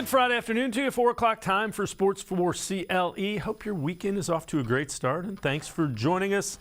Good Friday afternoon to you, 4 o'clock time for Sports4CLE. Hope your weekend is off to a great start, and thanks for joining us.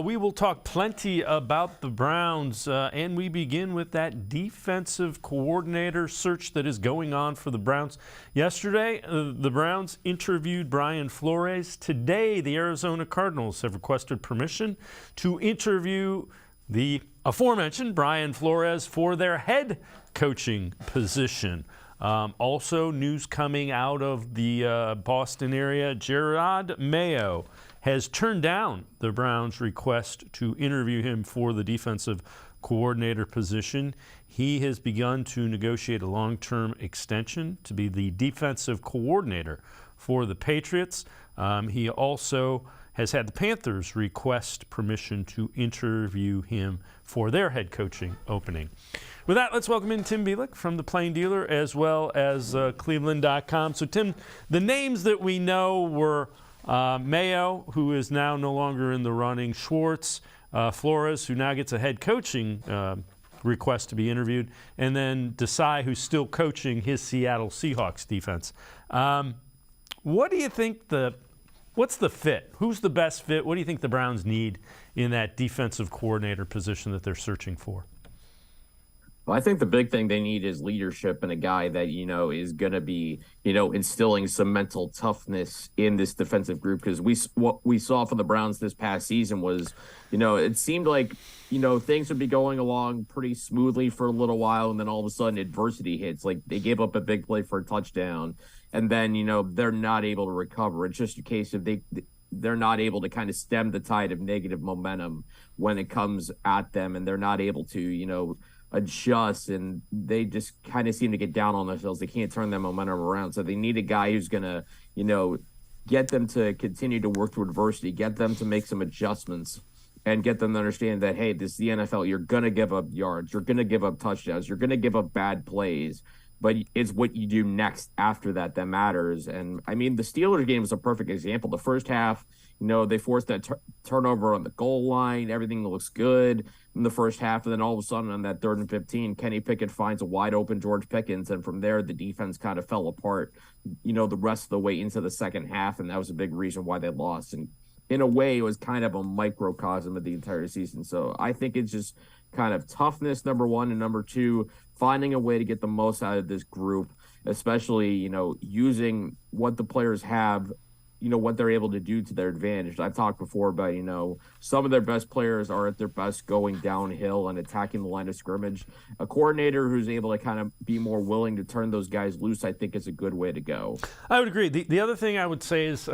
We will talk plenty about the Browns, and we begin with that defensive coordinator search that is going on for the Browns. Yesterday, the Browns interviewed Brian Flores. Today, the Arizona Cardinals have requested permission to interview the aforementioned Brian Flores for their head coaching position. Also, news coming out of the Boston area, Jerod Mayo has turned down the Browns' request to interview him for the defensive coordinator position. He has begun to negotiate a long-term extension to be the defensive coordinator for the Patriots. He also has had the Panthers request permission to interview him for their head coaching opening. With that, let's welcome in Tim Bielik from the Plain Dealer as well as cleveland.com. So, Tim, the names that we know were Mayo, who is now no longer in the running, Schwartz, Flores, who now gets a head coaching request to be interviewed, and then Desai, who's still coaching his Seattle Seahawks defense. What do you think what's the fit? Who's the best fit? What do you think the Browns need in that defensive coordinator position that they're searching for? Well, I think the big thing they need is leadership and a guy that, is going to be, instilling some mental toughness in this defensive group. Because what we saw for the Browns this past season was, it seemed like, things would be going along pretty smoothly for a little while. And then all of a sudden adversity hits. Like they gave up a big play for a touchdown. And then, they're not able to recover. It's just a case of they're not able to kind of stem the tide of negative momentum when it comes at them. And they're not able to, adjust, and they just kind of seem to get down on themselves. They can't turn that momentum around. So they need a guy who's going to, get them to continue to work through adversity, get them to make some adjustments, and get them to understand that, hey, this is the NFL. You're going to give up yards. You're going to give up touchdowns. You're going to give up bad plays. But it's what you do next after that matters. And, I mean, the Steelers game is a perfect example. The first half, they forced that turnover on the goal line. Everything looks good in the first half. And then all of a sudden on that 3rd and 15, Kenny Pickett finds a wide open George Pickens. And from there, the defense kind of fell apart, the rest of the way into the second half. And that was a big reason why they lost. And in a way, it was kind of a microcosm of the entire season. So I think it's just kind of toughness, number one, and number two, finding a way to get the most out of this group, especially, using what the players have, what they're able to do to their advantage. I've talked before about, some of their best players are at their best going downhill and attacking the line of scrimmage. A coordinator who's able to kind of be more willing to turn those guys loose, I think, is a good way to go. I would agree. The other thing I would say is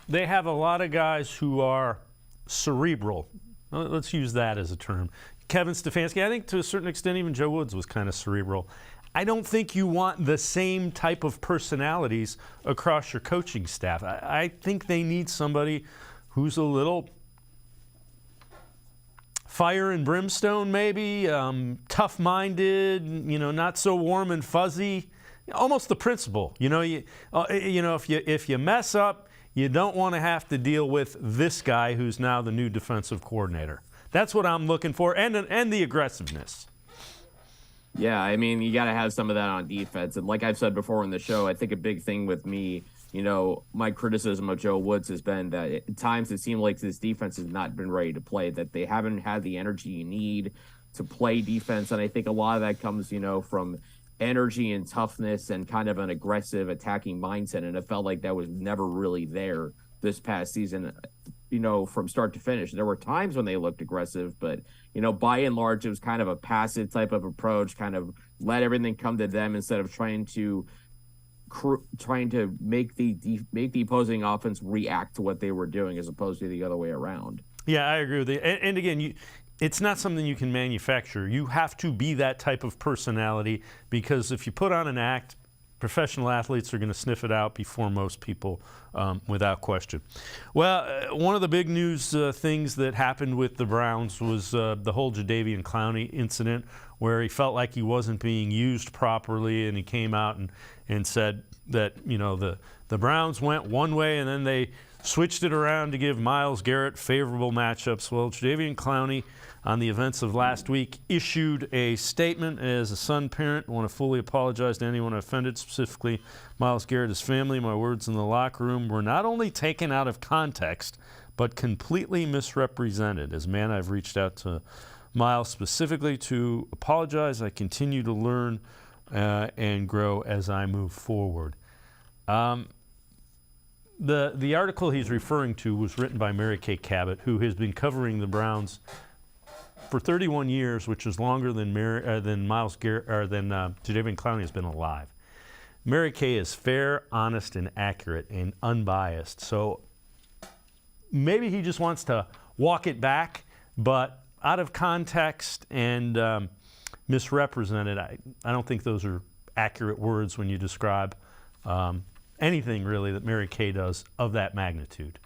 they have a lot of guys who are cerebral. Let's use that as a term. Kevin Stefanski, I think to a certain extent even Joe Woods was kind of cerebral. I don't think you want the same type of personalities across your coaching staff. I think they need somebody who's a little fire and brimstone maybe, tough-minded, not so warm and fuzzy, almost the principal. If you mess up, you don't want to have to deal with this guy who's now the new defensive coordinator. That's what I'm looking for, and the aggressiveness. Yeah, I mean, you got to have some of that on defense. And like I've said before in the show, I think a big thing with me, my criticism of Joe Woods has been that at times it seemed like this defense has not been ready to play, that they haven't had the energy you need to play defense. And I think a lot of that comes, from energy and toughness and kind of an aggressive attacking mindset. And it felt like that was never really there this past season, from start to finish. There were times when they looked aggressive, but, by and large, it was kind of a passive type of approach, kind of let everything come to them instead of trying to make the opposing offense react to what they were doing as opposed to the other way around. Yeah, I agree with you. And again, it's not something you can manufacture. You have to be that type of personality, because if you put on an act, professional athletes are going to sniff it out before most people, without question. Well, one of the big news things that happened with the Browns was the whole Jadeveon Clowney incident, where he felt like he wasn't being used properly, and he came out and said that, you know, the Browns went one way and then they switched it around to give Myles Garrett favorable matchups. Well, Jadeveon Clowney, on the events of last week, issued a statement. As a Sun parent, I want to fully apologize to anyone offended, specifically Myles Garrett, his family. My words in the locker room were not only taken out of context, but completely misrepresented. As a man, I've reached out to Myles specifically to apologize. I continue to learn and grow as I move forward. The article he's referring to was written by Mary Kay Cabot, who has been covering the Browns for 31 years, which is longer than Myles Garrett or than Jadeveon Clowney has been alive. Mary Kay is fair, honest, and accurate, and unbiased. So maybe he just wants to walk it back, but out of context and misrepresented, I don't think those are accurate words when you describe anything really that Mary Kay does of that magnitude.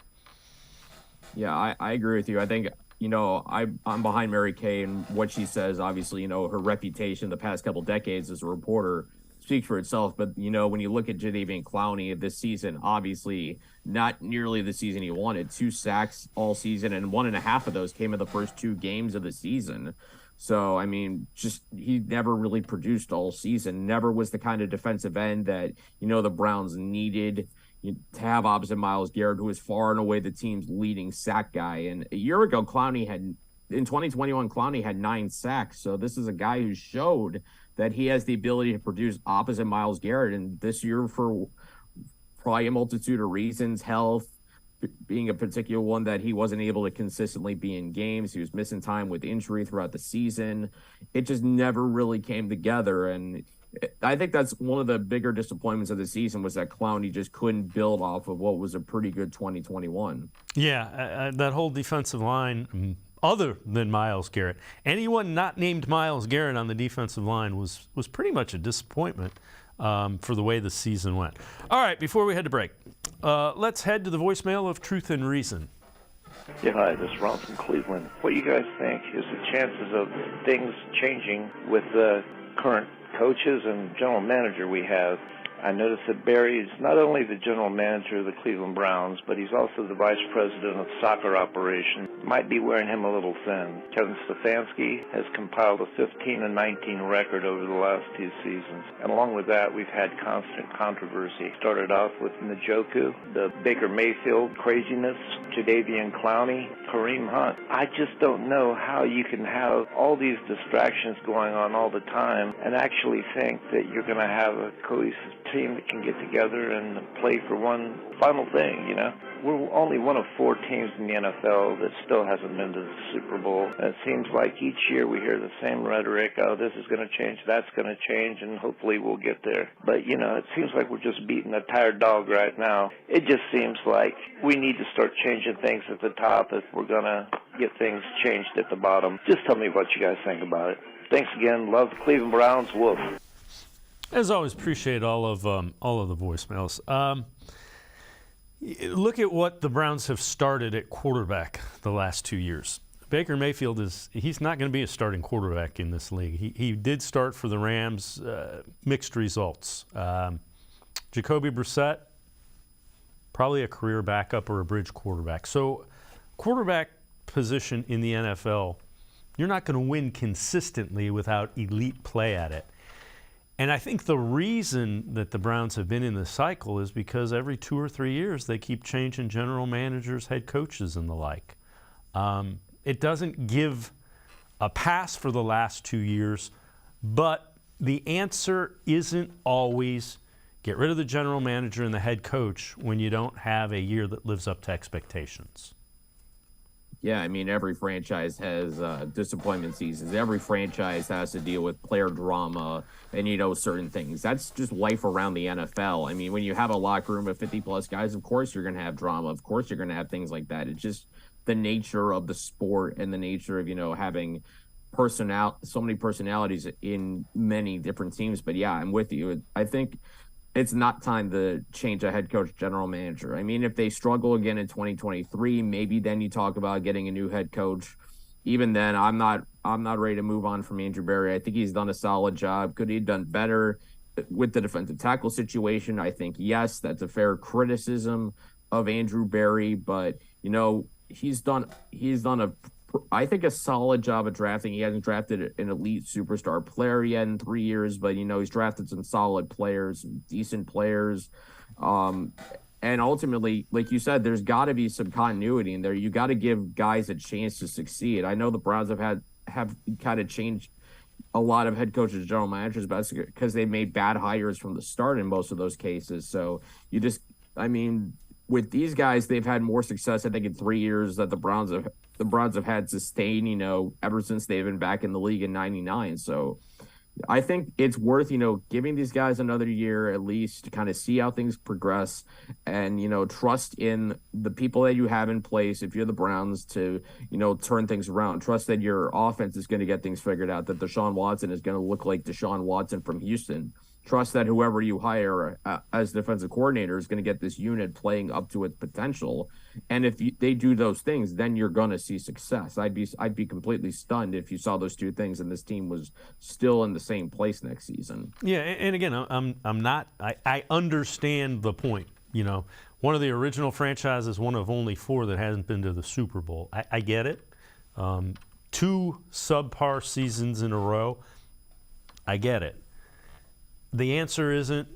Yeah, I agree with you. I think, you know, I'm behind Mary Kay and what she says. Obviously, you know, her reputation the past couple decades as a reporter speaks for itself. But, you know, when you look at Jadeveon Clowney this season, obviously not nearly the season he wanted. 2 sacks all season, and 1.5 of those came in the first 2 games of the season. So, I mean, just he never really produced all season, never was the kind of defensive end that, you know, the Browns needed to have opposite Myles Garrett, who was far and away the team's leading sack guy. And a year ago, in 2021, Clowney had 9 sacks. So this is a guy who showed that he has the ability to produce opposite Myles Garrett. And this year, for probably a multitude of reasons, health being a particular one, that he wasn't able to consistently be in games. He was missing time with injury throughout the season. It just never really came together. And I think that's one of the bigger disappointments of the season, was that Clowney just couldn't build off of what was a pretty good 2021. Yeah, that whole defensive line, other than Myles Garrett, anyone not named Myles Garrett on the defensive line was pretty much a disappointment for the way the season went. All right, before we head to break, let's head to the voicemail of Truth and Reason. Yeah, hi, this is Ron from Cleveland. What do you guys think is the chances of things changing with the current coaches and general manager we have? I noticed that Barry's not only the general manager of the Cleveland Browns, but he's also the vice president of soccer operations. Might be wearing him a little thin. Kevin Stefanski has compiled a 15-19 record over the last 2 seasons. And along with that, we've had constant controversy. Started off with Njoku, the Baker Mayfield craziness, Jadeveon Clowney, Kareem Hunt. I just don't know how you can have all these distractions going on all the time and actually think that you're going to have a cohesive team that can get together and play for one final thing, you know. We're only one of 4 teams in the NFL that still hasn't been to the Super Bowl. And it seems like each year we hear the same rhetoric, oh, this is going to change, that's going to change, and hopefully we'll get there. But, you know, it seems like we're just beating a tired dog right now. It just seems like we need to start changing things at the top if we're going to get things changed at the bottom. Just tell me what you guys think about it. Thanks again. Love the Cleveland Browns. Woof. As always, appreciate all of the voicemails. Look at what the Browns have started at quarterback the last 2 years. Baker Mayfield he's not going to be a starting quarterback in this league. He did start for the Rams, mixed results. Jacoby Brissett, probably a career backup or a bridge quarterback. So quarterback position in the NFL, you're not going to win consistently without elite play at it. And I think the reason that the Browns have been in this cycle is because every 2 or 3 years they keep changing general managers, head coaches, and the like. It doesn't give a pass for the last 2 years, but the answer isn't always get rid of the general manager and the head coach when you don't have a year that lives up to expectations. Yeah, I mean, every franchise has disappointment seasons. Every franchise has to deal with player drama and, you know, certain things. That's just life around the NFL. I mean, when you have a locker room of 50-plus guys, of course you're going to have drama. Of course you're going to have things like that. It's just the nature of the sport and the nature of, you know, having so many personalities in many different teams. But, yeah, I'm with you. I think it's not time to change a head coach, general manager. I mean, if they struggle again in 2023, maybe then you talk about getting a new head coach. even then, I'm not ready to move on from Andrew Berry. I think he's done a solid job. Could he have done better with the defensive tackle situation? I think yes, that's a fair criticism of Andrew Berry, but he's done I think a solid job of drafting. He hasn't drafted an elite superstar player yet in 3 years, but he's drafted some solid players, some decent players. And ultimately, like you said, there's got to be some continuity in there. You got to give guys a chance to succeed. I know the Browns have kind of changed a lot of head coaches, general managers, but because they made bad hires from the start in most of those cases. So with these guys, they've had more success, I think, in 3 years that the Browns have had sustained, ever since they've been back in the league in '99. So I think it's worth, giving these guys another year at least to kind of see how things progress and, trust in the people that you have in place. If you're the Browns to, turn things around, trust that your offense is going to get things figured out, that Deshaun Watson is going to look like Deshaun Watson from Houston. Trust that whoever you hire as defensive coordinator is going to get this unit playing up to its potential. And if they do those things, then you're going to see success. I'd be completely stunned if you saw those two things and this team was still in the same place next season. Yeah, and again, I'm not. I understand the point. One of the original franchises, one of only 4 that hasn't been to the Super Bowl. I get it. 2 subpar seasons in a row. I get it. The answer isn't,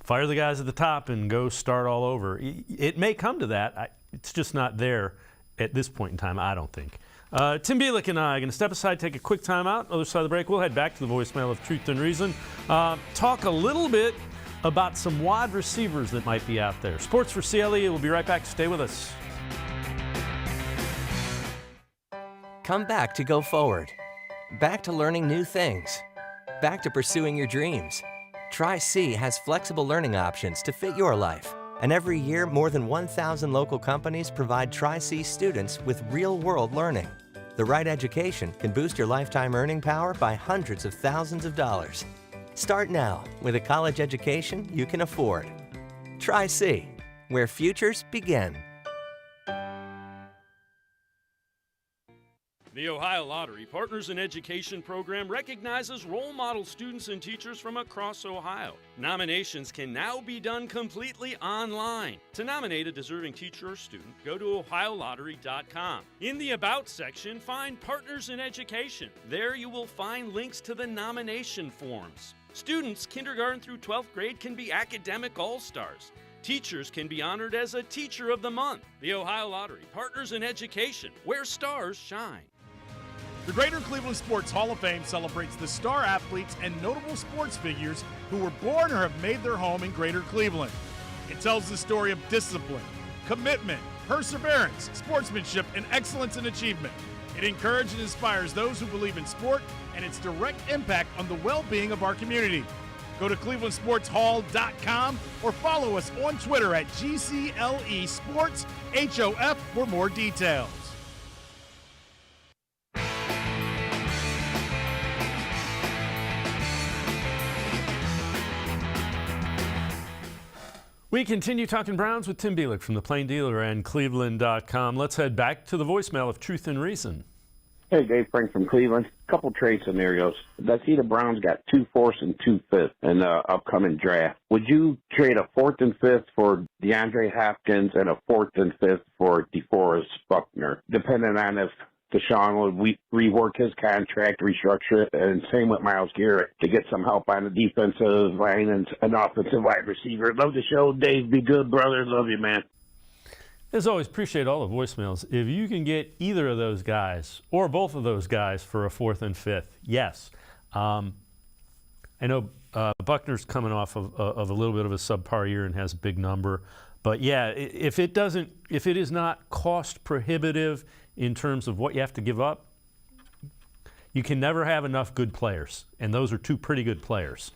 fire the guys at the top and go start all over. It may come to that. It's just not there at this point in time, I don't think. Tim Bielik and I are going to step aside, take a quick time out. Other side of the break, we'll head back to the voicemail of Truth and Reason. Talk a little bit about some wide receivers that might be out there. Sports4CLE, we'll be right back. Stay with us. Come back to go forward. Back to learning new things. Back to pursuing your dreams. Tri-C has flexible learning options to fit your life. And every year, more than 1,000 local companies provide Tri-C students with real-world learning. The right education can boost your lifetime earning power by hundreds of thousands of dollars. Start now with a college education you can afford. Tri-C, where futures begin. The Ohio Lottery Partners in Education program recognizes role model students and teachers from across Ohio. Nominations can now be done completely online. To nominate a deserving teacher or student, go to OhioLottery.com. In the About section, find Partners in Education. There you will find links to the nomination forms. Students kindergarten through 12th grade can be academic all-stars. Teachers can be honored as a Teacher of the Month. The Ohio Lottery Partners in Education, where stars shine. The Greater Cleveland Sports Hall of Fame celebrates the star athletes and notable sports figures who were born or have made their home in Greater Cleveland. It tells the story of discipline, commitment, perseverance, sportsmanship, and excellence in achievement. It encourages and inspires those who believe in sport and its direct impact on the well-being of our community. Go to clevelandsportshall.com or follow us on Twitter at GCLE Sports HOF for more details. We continue talking Browns with Tim Bielik from the Plain Dealer and cleveland.com. Let's head back to the voicemail of Truth and Reason. Hey, Dave Frank from Cleveland. Couple trade scenarios. Let's see, the Browns got 2 4ths and 2 5ths in the upcoming draft. Would you trade a 4th and 5th for DeAndre Hopkins and a 4th and 5th for DeForest Buckner, depending on if Deshaun will rework his contract, restructure it, and same with Myles Garrett to get some help on the defensive line and an offensive wide receiver. Love the show, Dave. Be good, brother. Love you, man. As always, appreciate all the voicemails. If you can get either of those guys or both of those guys for a 4th and 5th, yes. I know Buckner's coming off of a little bit of a subpar year and has a big number. But yeah, if it is not cost prohibitive in terms of what you have to give up, you can never have enough good players. And those are 2 pretty good players.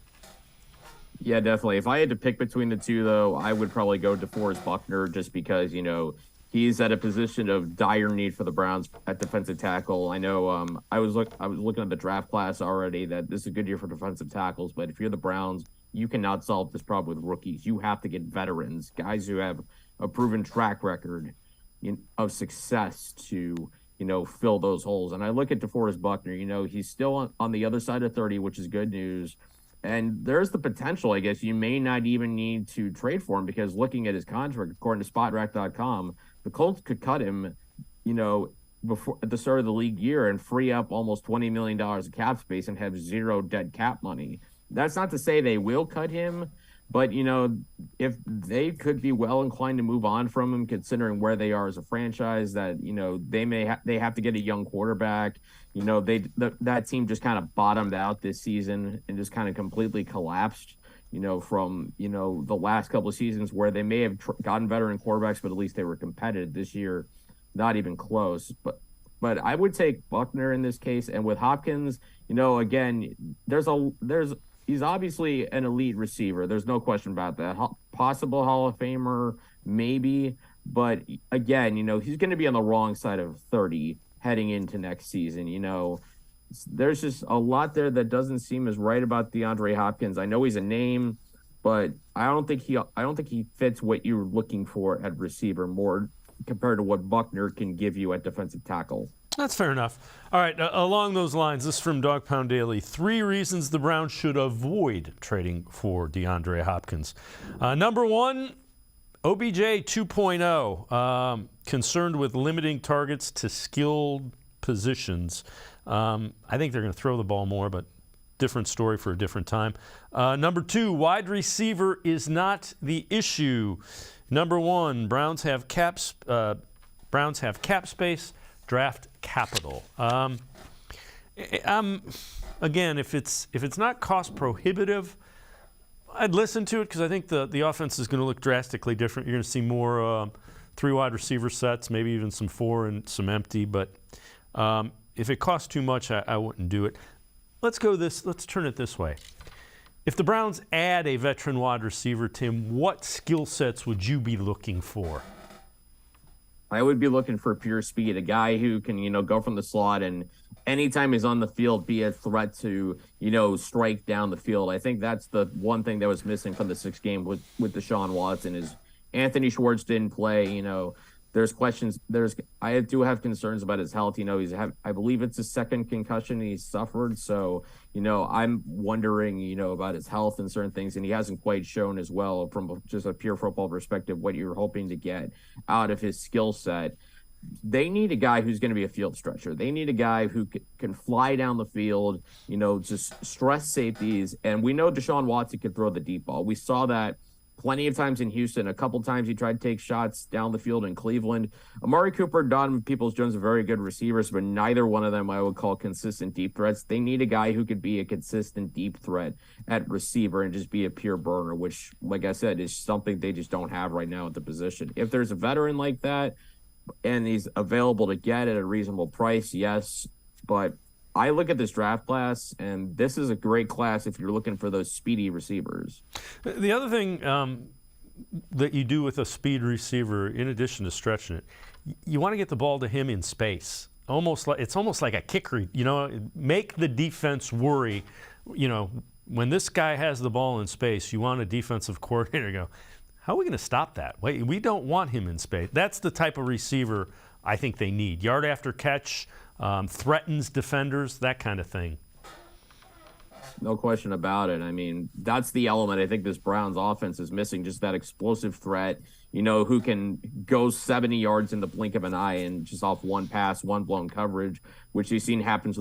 Yeah, definitely. If I had to pick between the 2, though, I would probably go DeForest Buckner just because, he's at a position of dire need for the Browns at defensive tackle. I know I was looking at the draft class already that this is a good year for defensive tackles, but if you're the Browns, you cannot solve this problem with rookies. You have to get veterans, guys who have a proven track record of success to, fill those holes. And I look at DeForest Buckner, he's still on the other side of 30, which is good news. And there's the potential, I guess, you may not even need to trade for him, because looking at his contract, according to SpotRack.com, the Colts could cut him, before at the start of the league year and free up almost $20 million of cap space and have zero dead cap money. That's not to say they will cut him, but, if they could be well inclined to move on from him, considering where they are as a franchise, that, they have to get a young quarterback. That team just kind of bottomed out this season and just kind of completely collapsed, from, the last couple of seasons where they may have gotten veteran quarterbacks, but at least they were competitive. This year, not even close. But I would take Buckner in this case. And with Hopkins, again, he's obviously an elite receiver. There's no question about that. Possible Hall of Famer, maybe. But again, he's going to be on the wrong side of 30 heading into next season. There's just a lot there that doesn't seem as right about DeAndre Hopkins. I know he's a name, but I don't think he fits what you're looking for at receiver more compared to what Buckner can give you at defensive tackle. That's fair enough. All right, along those lines, this is from Dog Pound Daily. 3 reasons the Browns should avoid trading for DeAndre Hopkins. Number 1, OBJ 2.0, concerned with limiting targets to skilled positions. I think they're going to throw the ball more, but different story for a different time. Number 2, wide receiver is not the issue. Number 1, Browns have cap space, draft capital. Again, if it's not cost prohibitive, I'd listen to it, because I think the offense is going to look drastically different. You're going to see more 3 wide receiver sets, maybe even some 4 and some empty. But if it costs too much, I wouldn't do it. Let's turn it this way. If the Browns add a veteran wide receiver, Tim, what skill sets would you be looking for? I would be looking for pure speed, a guy who can, go from the slot and anytime he's on the field, be a threat to, strike down the field. I think that's the one thing that was missing from the 6th game with Deshaun Watson is Anthony Schwartz didn't play. There's questions. I do have concerns about his health. I believe it's his 2nd concussion he's suffered. So, I'm wondering, about his health and certain things. And he hasn't quite shown as well from just a pure football perspective what you're hoping to get out of his skill set. They need a guy who's going to be a field stretcher. They need a guy who can fly down the field, just stress safeties. And we know Deshaun Watson can throw the deep ball. We saw that plenty of times in Houston. A couple times he tried to take shots down the field in Cleveland. Amari Cooper, Donovan Peoples-Jones are very good receivers, but neither one of them I would call consistent deep threats. They need a guy who could be a consistent deep threat at receiver and just be a pure burner, which, like I said, is something they just don't have right now at the position. If there's a veteran like that and he's available to get at a reasonable price, yes, but I look at this draft class, and this is a great class if you're looking for those speedy receivers. The other thing that you do with a speed receiver, in addition to stretching it, you want to get the ball to him in space. It's almost like a kicker. Make the defense worry. When this guy has the ball in space, you want a defensive coordinator to go, how are we going to stop that? Wait, we don't want him in space. That's the type of receiver I think they need. Yard after catch. Threatens defenders, that kind of thing. No question about it. I mean, that's the element I think this Browns offense is missing, just that explosive threat, who can go 70 yards in the blink of an eye and just off one pass, one blown coverage, which you've seen happen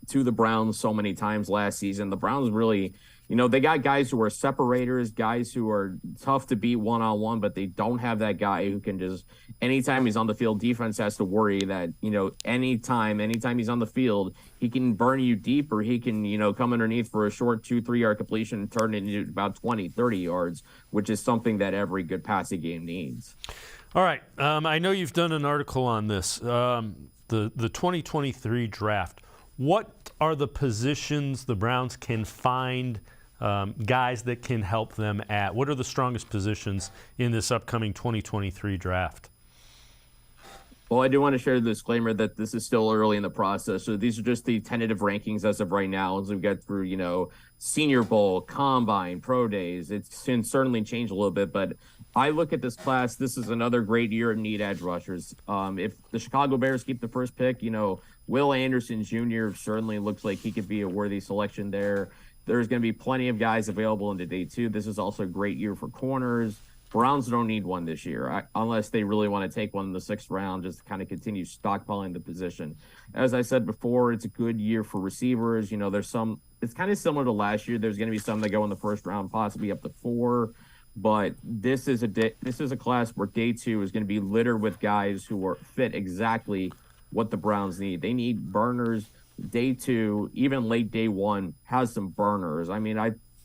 to the Browns so many times last season. The Browns really, they got guys who are separators, guys who are tough to beat one-on-one, but they don't have that guy who can just, anytime he's on the field, defense has to worry that, anytime he's on the field, he can burn you deep or he can, come underneath for a short 2-3 yard completion and turn it into about 20-30 yards, which is something that every good passing game needs. All right. I know you've done an article on this, the 2023 draft. What are the positions the Browns can find guys that can help them at? What are the strongest positions in this upcoming 2023 draft? Well, I do want to share the disclaimer that this is still early in the process. So these are just the tentative rankings as of right now. As we get through, Senior Bowl, Combine, Pro Days, it can certainly change a little bit. But I look at this class. This is another great year of need edge rushers. If the Chicago Bears keep the first pick, Will Anderson Jr. certainly looks like he could be a worthy selection there. There's going to be plenty of guys available into day 2. This is also a great year for corners. Browns don't need one this year unless they really want to take one in the 6th round, just to kind of continue stockpiling the position. As I said before, it's a good year for receivers. It's kind of similar to last year. There's going to be some that go in the 1st round, possibly up to 4. But this is a class where day 2 is going to be littered with guys who are fit exactly what the Browns need. They need burners. Day 2, even late day 1, has some burners. I mean,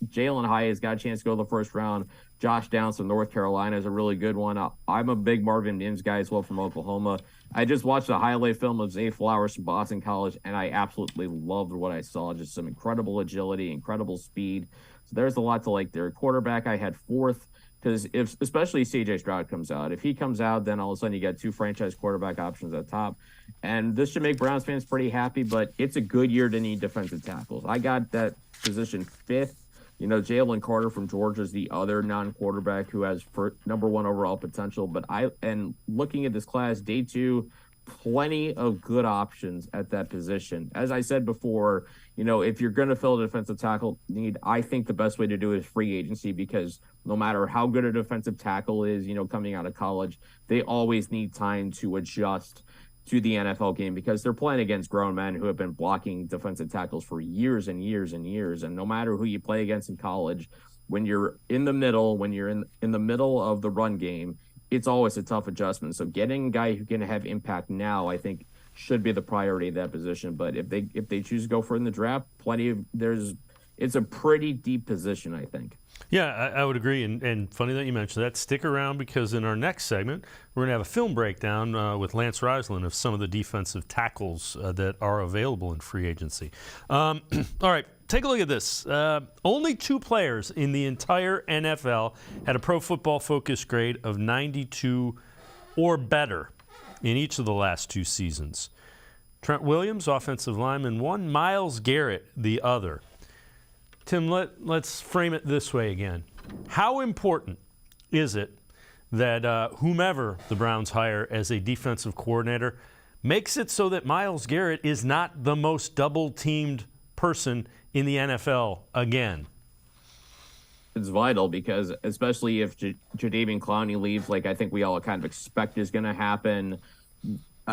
Jalen Hyatt has got a chance to go to the 1st round. Josh Downs from North Carolina is a really good one. I'm a big Marvin Mims guy as well from Oklahoma. I just watched a highlight film of Zay Flowers from Boston College, and I absolutely loved what I saw. Just some incredible agility, incredible speed. So there's a lot to like there. Quarterback, I had 4th, because especially C.J. Stroud comes out. If he comes out, then all of a sudden you got 2 franchise quarterback options at top. And this should make Browns fans pretty happy, but it's a good year to need defensive tackles. I got that position 5th. Jalen Carter from Georgia is the other non-quarterback who has number 1 overall potential. But looking at this class, day 2, plenty of good options at that position. As I said before, if you're going to fill a defensive tackle need, I think the best way to do it is free agency, because no matter how good a defensive tackle is, coming out of college, they always need time to adjust to the NFL game, because they're playing against grown men who have been blocking defensive tackles for years and years and years. And no matter who you play against in college, when you're in the middle, when you're in the middle of the run game, it's always a tough adjustment. So getting a guy who can have impact now, I think, should be the priority of that position. But if they choose to go for it in the draft, it's a pretty deep position, I think. Yeah, I would agree. And funny that you mentioned that. Stick around, because in our next segment, we're going to have a film breakdown with Lance Reisland of some of the defensive tackles that are available in free agency. All right, take a look at this. Only 2 players in the entire NFL had a Pro Football Focus grade of 92 or better in each of the last 2 seasons. Trent Williams, offensive lineman, 1. Myles Garrett, the other. Tim, let's frame it this way again. How important is it that whomever the Browns hire as a defensive coordinator makes it so that Myles Garrett is not the most double-teamed person in the NFL again? It's vital, because especially if Jadeveon Clowney leaves, like I think we all kind of expect is going to happen,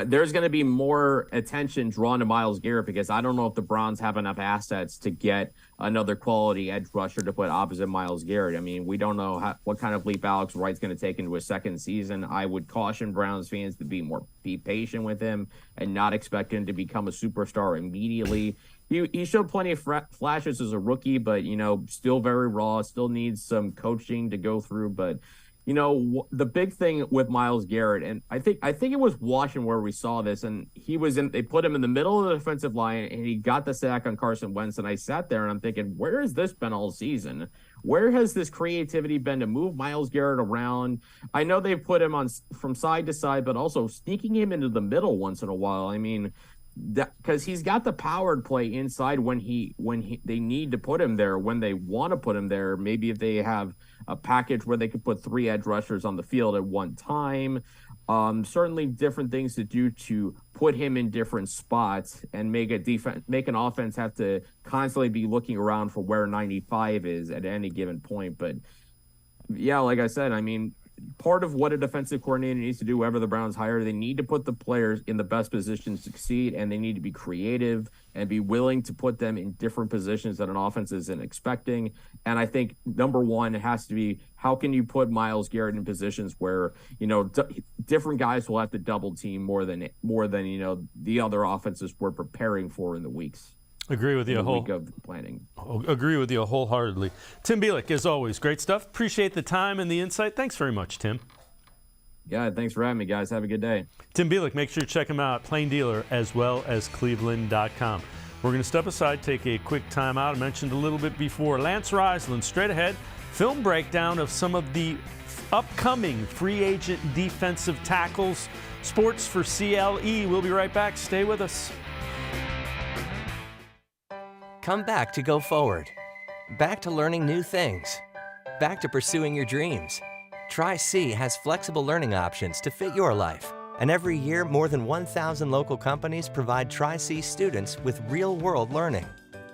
there's going to be more attention drawn to Myles Garrett, because I don't know if the Browns have enough assets to get another quality edge rusher to put opposite Myles Garrett. I mean, we don't know what kind of leap Alex Wright's going to take into his 2nd season. I would caution Browns fans to be patient with him and not expect him to become a superstar immediately. He showed plenty of flashes as a rookie, but, still very raw, still needs some coaching to go through. But the big thing with Myles Garrett, and I think it was Washington where we saw this, and they put him in the middle of the defensive line, and he got the sack on Carson Wentz. And I sat there and I'm thinking, where has this been all season? Where has this creativity been to move Myles Garrett around? I know they've put him on from side to side, but also sneaking him into the middle once in a while. I mean, because he's got the power to play inside when they need to put him there, when they want to put him there. Maybe if they have a package where they could put 3 edge rushers on the field at one time. Certainly different things to do to put him in different spots and make an offense have to constantly be looking around for where 95 is at any given point. But yeah, like I said, I mean, part of what a defensive coordinator needs to do, whoever the Browns hire, they need to put the players in the best position to succeed, and they need to be creative and be willing to put them in different positions that an offense isn't expecting. And I think number 1 has to be, how can you put Myles Garrett in positions where, different guys will have to double team more than the other offenses we're preparing for in the weeks. Agree with you. Week of planning. Agree with you wholeheartedly. Tim Bielik, as always, great stuff. Appreciate the time and the insight. Thanks very much, Tim. Yeah, thanks for having me, guys. Have a good day. Tim Bielik, make sure you check him out, Plain Dealer, as well as cleveland.com. We're going to step aside, take a quick time out. I mentioned a little bit before. Lance Reisland, straight ahead, film breakdown of some of the upcoming free agent defensive tackles. Sports for CLE. We'll be right back. Stay with us. Come back to go forward. Back to learning new things. Back to pursuing your dreams. Tri-C has flexible learning options to fit your life. And every year, more than 1,000 local companies provide Tri-C students with real-world learning.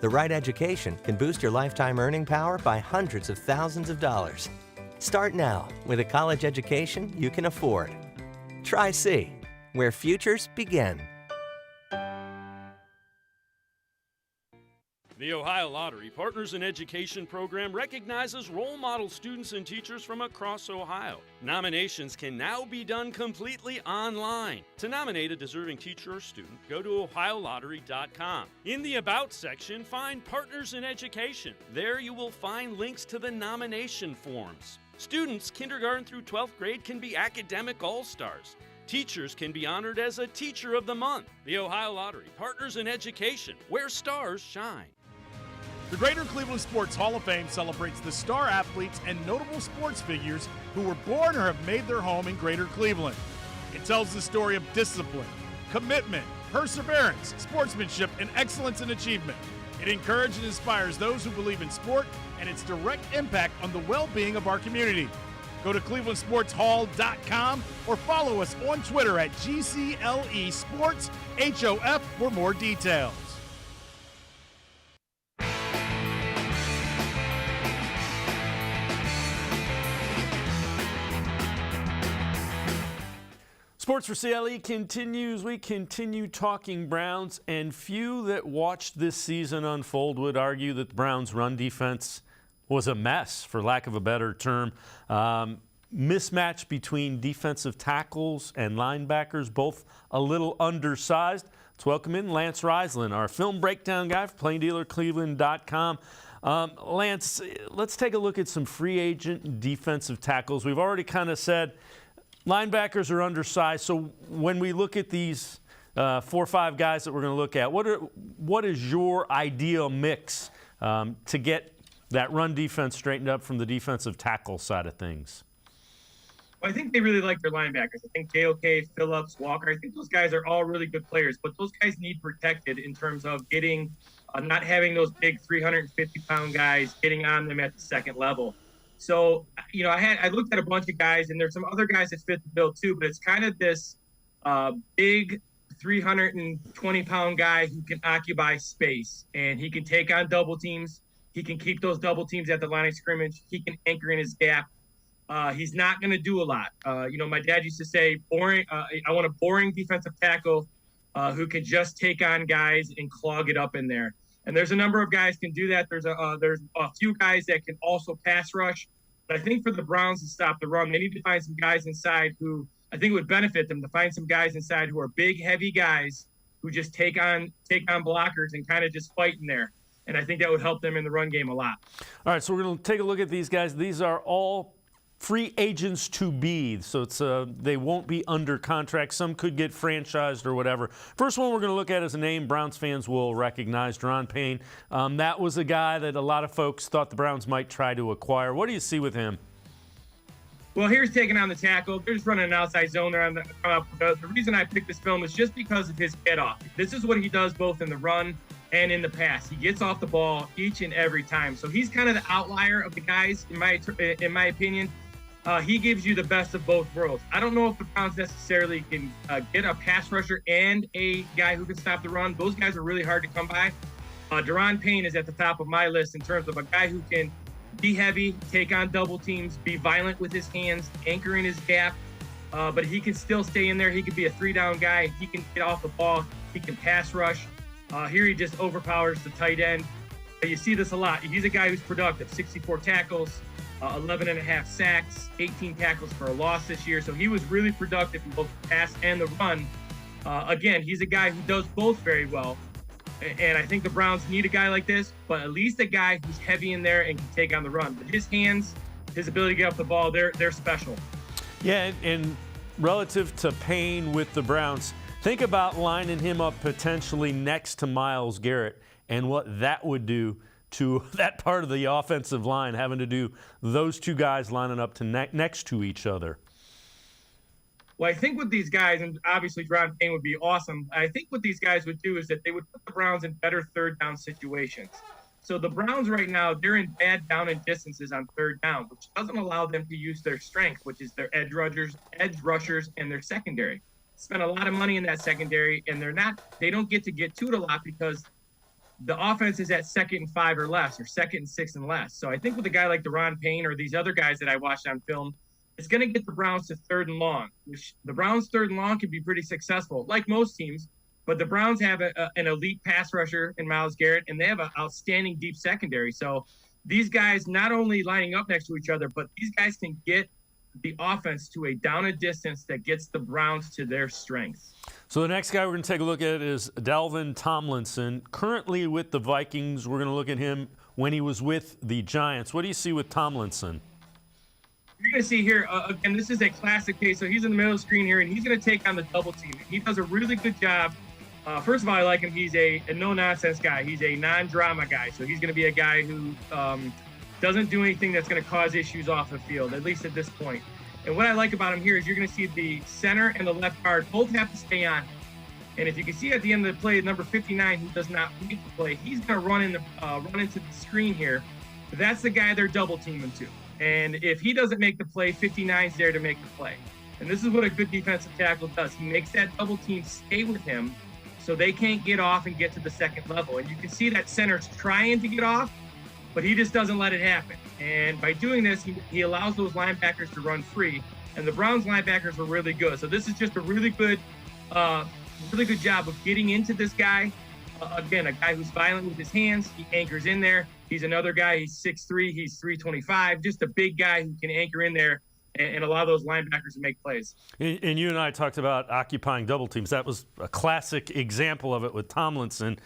The right education can boost your lifetime earning power by hundreds of thousands of dollars. Start now with a college education you can afford. Tri-C, where futures begin. The Ohio Lottery Partners in Education program recognizes role model students and teachers from across Ohio. Nominations can now be done completely online. To nominate a deserving teacher or student, go to ohiolottery.com. In the About section, find Partners in Education. There you will find links to the nomination forms. Students kindergarten through 12th grade can be academic all-stars. Teachers can be honored as a Teacher of the Month. The Ohio Lottery Partners in Education, where stars shine. The Greater Cleveland Sports Hall of Fame celebrates the star athletes and notable sports figures who were born or have made their home in Greater Cleveland. It tells the story of discipline, commitment, perseverance, sportsmanship, and excellence in achievement. It encourages and inspires those who believe in sport and its direct impact on the well-being of our community. Go to clevelandsportshall.com or follow us on Twitter at GCLE Sports HOF for more details. Sports for CLE continues. We continue talking Browns, and few that watched this season unfold would argue that the Browns' run defense was a mess, for lack of a better term. Mismatch between defensive tackles and linebackers, both a little undersized. Let's welcome in Lance Reisland, our film breakdown guy for cleveland.com. Lance, let's take a look at some free agent defensive tackles. We've already kind of said linebackers are undersized, so when we look at these 4 or 5 guys that we're going to look at, what is your ideal mix to get that run defense straightened up from the defensive tackle side of things? Well, I think they really like their linebackers. I think JOK, Phillips, Walker, I think those guys are all really good players, but those guys need protected in terms of getting, not having those big 350-pound guys getting on them at the second level. So, you know, I looked at a bunch of guys, and there's some other guys that fit the bill too, but it's kind of this big 320-pound guy who can occupy space, and he can take on double teams. He can keep those double teams at the line of scrimmage. He can anchor in his gap. He's not going to do a lot. You know, my dad used to say, boring. I want a boring defensive tackle who can just take on guys and clog it up in there. And there's a number of guys can do that. There's a few guys that can also pass rush. But I think for the Browns to stop the run, they need to find some guys inside who I think would benefit them, to find some guys inside who are big, heavy guys who just take on blockers and kind of just fight in there. And I think that would help them in the run game a lot. All right, so we're going to take a look at these guys. These are all free agents to be, so it's they won't be under contract. Some could get franchised or whatever. First one we're going to look at is a name Browns fans will recognize, Daron Payne. That was a guy that a lot of folks thought the Browns might try to acquire. What do you see with him? Well, here's taking on the tackle. They're just running an outside zone. They're on the reason I picked this film is just because of his get off. This is what he does both in the run and in the pass. He gets off the ball each and every time. So he's kind of the outlier of the guys, in my opinion. He gives you the best of both worlds. I don't know if the Browns necessarily can get a pass rusher and a guy who can stop the run. Those guys are really hard to come by. Daron Payne is at the top of my list in terms of a guy who can be heavy, take on double teams, be violent with his hands, anchor in his gap, but he can still stay in there. He can be a 3-down guy. He can get off the ball. He can pass rush. Here he just overpowers the tight end. You see this a lot. He's a guy who's productive, 64 tackles, 11.5 sacks, 18 tackles for a loss this year. So he was really productive in both the pass and the run. Again, he's a guy who does both very well. And I think the Browns need a guy like this, but at least a guy who's heavy in there and can take on the run. But his hands, his ability to get off the ball, they're special. Yeah, and relative to Payne with the Browns, think about lining him up potentially next to Myles Garrett and what that would do to that part of the offensive line, having to do those two guys lining up to next to each other. Well, I think what these guys, and obviously Ron Payne would be awesome, I think what these guys would do is that they would put the Browns in better third down situations. So the Browns right now, they're in bad down and distances on third down, which doesn't allow them to use their strength, which is their edge rushers, and their secondary. Spend a lot of money in that secondary, and they don't get to it a lot because the offense is at 2nd and 5 or less, or 2nd and 6 and less. So I think with a guy like Deron Payne or these other guys that I watched on film, it's going to get the Browns to 3rd and long, which the Browns 3rd and long can be pretty successful, like most teams. But the Browns have an elite pass rusher in Myles Garrett, and they have an outstanding deep secondary. So these guys not only lining up next to each other, but these guys can get the offense to a down and distance that gets the Browns to their strengths. So the next guy we're going to take a look at is Dalvin Tomlinson, currently with the Vikings. We're going to look at him when he was with the Giants. What do you see with Tomlinson? You're going to see here, again, this is a classic case. So he's in the middle of the screen here, and he's going to take on the double team. He does a really good job. First of all, I like him. He's a no-nonsense guy. He's a non-drama guy. So he's going to be a guy who doesn't do anything that's going to cause issues off the field, at least at this point. And what I like about him here is you're going to see the center and the left guard both have to stay on. And if you can see at the end of the play, number 59, who does not make the play, he's going to run into the screen here. That's the guy they're double teaming to. And if he doesn't make the play, 59's there to make the play. And this is what a good defensive tackle does. He makes that double team stay with him so they can't get off and get to the second level. And you can see that center's trying to get off, but he just doesn't let it happen. And by doing this, he allows those linebackers to run free. And the Browns linebackers were really good. So this is just a really good job of getting into this guy. Again, a guy who's violent with his hands. He anchors in there. He's another guy. He's 6'3". He's 325. Just a big guy who can anchor in there and allow those linebackers to make plays. And you and I talked about occupying double teams. That was a classic example of it with Tomlinson.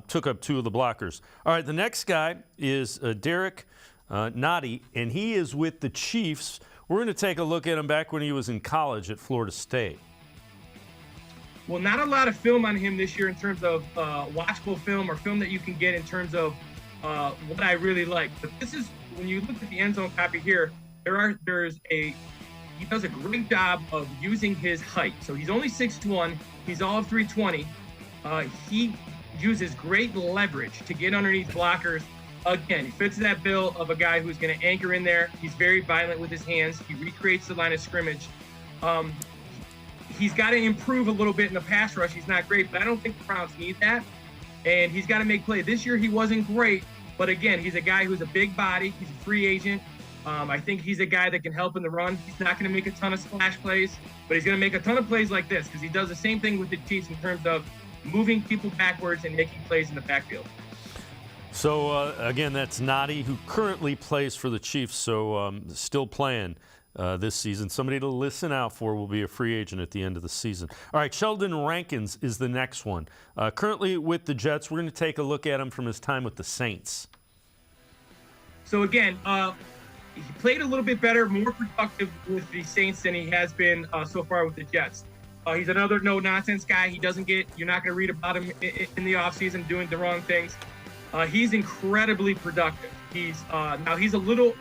Took up 2 of the blockers. All right, the next guy is Derek Nottie, and he is with the Chiefs. We're going to take a look at him back when he was in college at Florida State. Well, not a lot of film on him this year in terms of watchable film or film that you can get in terms of what I really like. But this is, when you look at the end zone copy here, he does a great job of using his height. So he's only 6'1", he's all of 320. He uses great leverage to get underneath blockers. Again, he fits that bill of a guy who's going to anchor in there. He's very violent with his hands. He recreates the line of scrimmage. He's got to improve a little bit in the pass rush. He's not great, but I don't think the Browns need that. And he's got to make play. This year he wasn't great, but again, he's a guy who's a big body. He's a free agent. I think he's a guy that can help in the run. He's not going to make a ton of splash plays, but he's going to make a ton of plays like this because he does the same thing with the Chiefs in terms of moving people backwards and making plays in the backfield. So, again, that's Nottie, who currently plays for the Chiefs, so still playing this season. Somebody to listen out for, will be a free agent at the end of the season. All right, Sheldon Rankins is the next one. Currently with the Jets. We're going to take a look at him from his time with the Saints. So, again, he played a little bit better, more productive with the Saints than he has been so far with the Jets. He's another no-nonsense guy. You're not going to read about him in the offseason doing the wrong things. He's incredibly productive. Now he's a little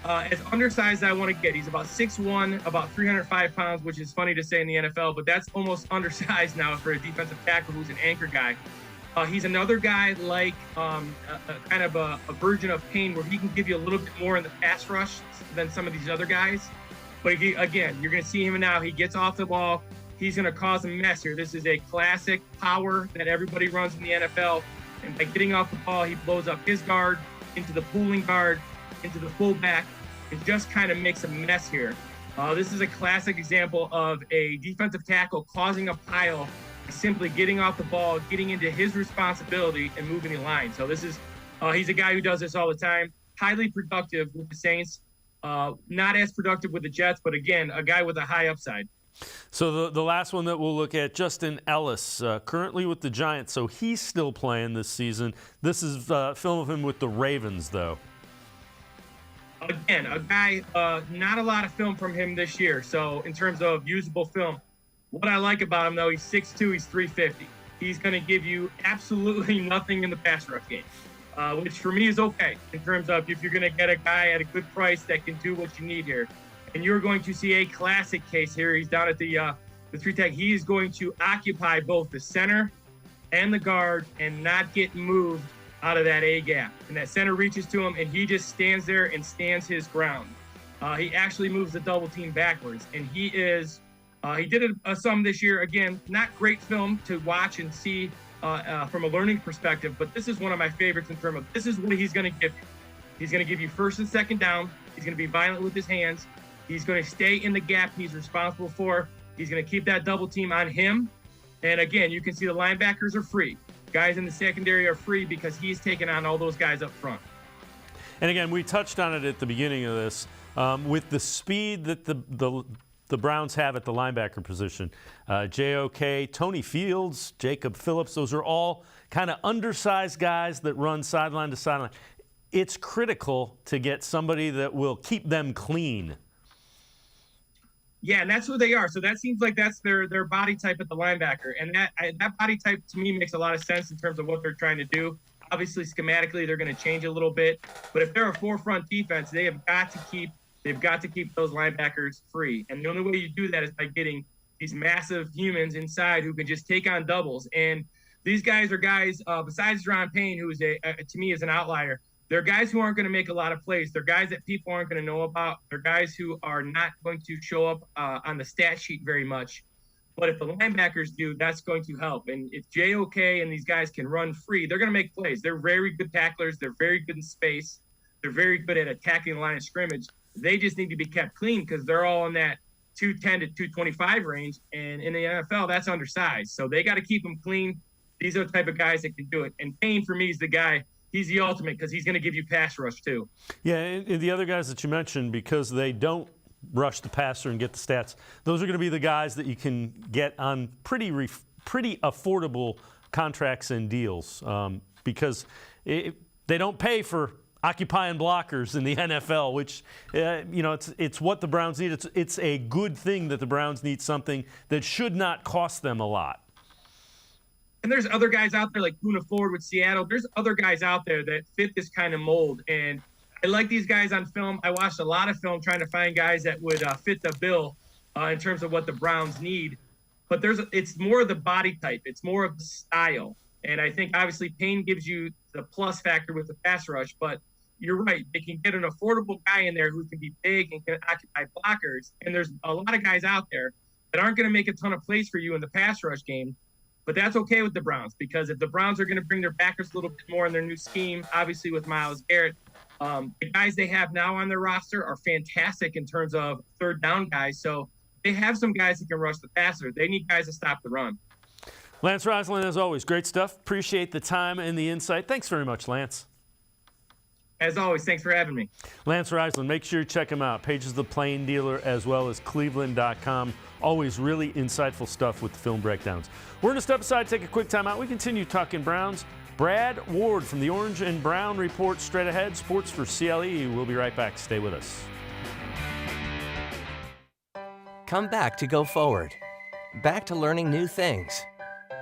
as undersized as I want to get. He's about 6'1", about 305 pounds, which is funny to say in the NFL, but that's almost undersized now for a defensive tackle who's an anchor guy. He's another guy like kind of a version of Payne, where he can give you a little bit more in the pass rush than some of these other guys. But again, you're going to see him now. He gets off the ball. He's going to cause a mess here. This is a classic power that everybody runs in the NFL. And by getting off the ball, he blows up his guard, into the pulling guard, into the fullback. It just kind of makes a mess here. This is a classic example of a defensive tackle causing a pile, simply getting off the ball, getting into his responsibility, and moving the line. So this is, he's a guy who does this all the time. Highly productive with the Saints. Not as productive with the Jets, but again, a guy with a high upside. So the last one that we'll look at, Justin Ellis, currently with the Giants. So he's still playing this season. This is film of him with the Ravens, though. Again, a guy, not a lot of film from him this year. So in terms of usable film, what I like about him, though, he's 6'2", he's 350. He's going to give you absolutely nothing in the pass rush game, which for me is okay in terms of if you're going to get a guy at a good price that can do what you need here. And you're going to see a classic case here. He's down at the 3-tech. He is going to occupy both the center and the guard and not get moved out of that A gap. And that center reaches to him, and he just stands there and stands his ground. He actually moves the double team backwards, and he did some this year. Again, not great film to watch and see from a learning perspective, but this is one of my favorites in terms of this is what he's going to give you. He's going to give you first and second down. He's going to be violent with his hands. He's going to stay in the gap he's responsible for. He's going to keep that double team on him. And again, you can see the linebackers are free. Guys in the secondary are free because he's taking on all those guys up front. And again, we touched on it at the beginning of this. With the speed that the Browns have at the linebacker position, JOK, Tony Fields, Jacob Phillips, those are all kind of undersized guys that run sideline to sideline. It's critical to get somebody that will keep them clean. Yeah, and that's who they are. So that seems like that's their body type at the linebacker. And that body type to me makes a lot of sense in terms of what they're trying to do. Obviously, schematically, they're going to change a little bit. But if they're a four-front defense, they've got to keep those linebackers free. And the only way you do that is by getting these massive humans inside who can just take on doubles. And these guys are guys, besides Deron Payne, who is to me is an outlier, they're guys who aren't going to make a lot of plays. They're guys that people aren't going to know about. They're guys who are not going to show up on the stat sheet very much. But if the linebackers do, that's going to help. And if JOK and these guys can run free, they're going to make plays. They're very good tacklers. They're very good in space. They're very good at attacking the line of scrimmage. They just need to be kept clean because they're all in that 210 to 225 range. And in the NFL, that's undersized. So they got to keep them clean. These are the type of guys that can do it. And Payne, for me, is the guy. He's the ultimate because he's going to give you pass rush too. Yeah, and the other guys that you mentioned, because they don't rush the passer and get the stats, those are going to be the guys that you can get on pretty affordable contracts and deals because they don't pay for occupying blockers in the NFL, which it's what the Browns need. It's a good thing that the Browns need something that should not cost them a lot. And there's other guys out there like Poona Ford with Seattle. There's other guys out there that fit this kind of mold. And I like these guys on film. I watched a lot of film trying to find guys that would fit the bill in terms of what the Browns need. But it's more of the body type. It's more of the style. And I think obviously Payne gives you the plus factor with the pass rush. But you're right. They can get an affordable guy in there who can be big and can occupy blockers. And there's a lot of guys out there that aren't going to make a ton of plays for you in the pass rush game. But that's okay with the Browns because if the Browns are going to bring their backers a little bit more in their new scheme, obviously with Myles Garrett, the guys they have now on their roster are fantastic in terms of third down guys. So they have some guys that can rush the passer. They need guys to stop the run. Lance Reisland, as always, great stuff. Appreciate the time and the insight. Thanks very much, Lance. As always, thanks for having me. Lance Reisland, make sure you check him out. Pages the Plain Dealer as well as cleveland.com. Always really insightful stuff with the film breakdowns. We're going to step aside, take a quick time out. We continue talking Browns. Brad Ward from the Orange and Brown Report straight ahead. Sports for CLE. We'll be right back. Stay with us. Come back to go forward. Back to learning new things.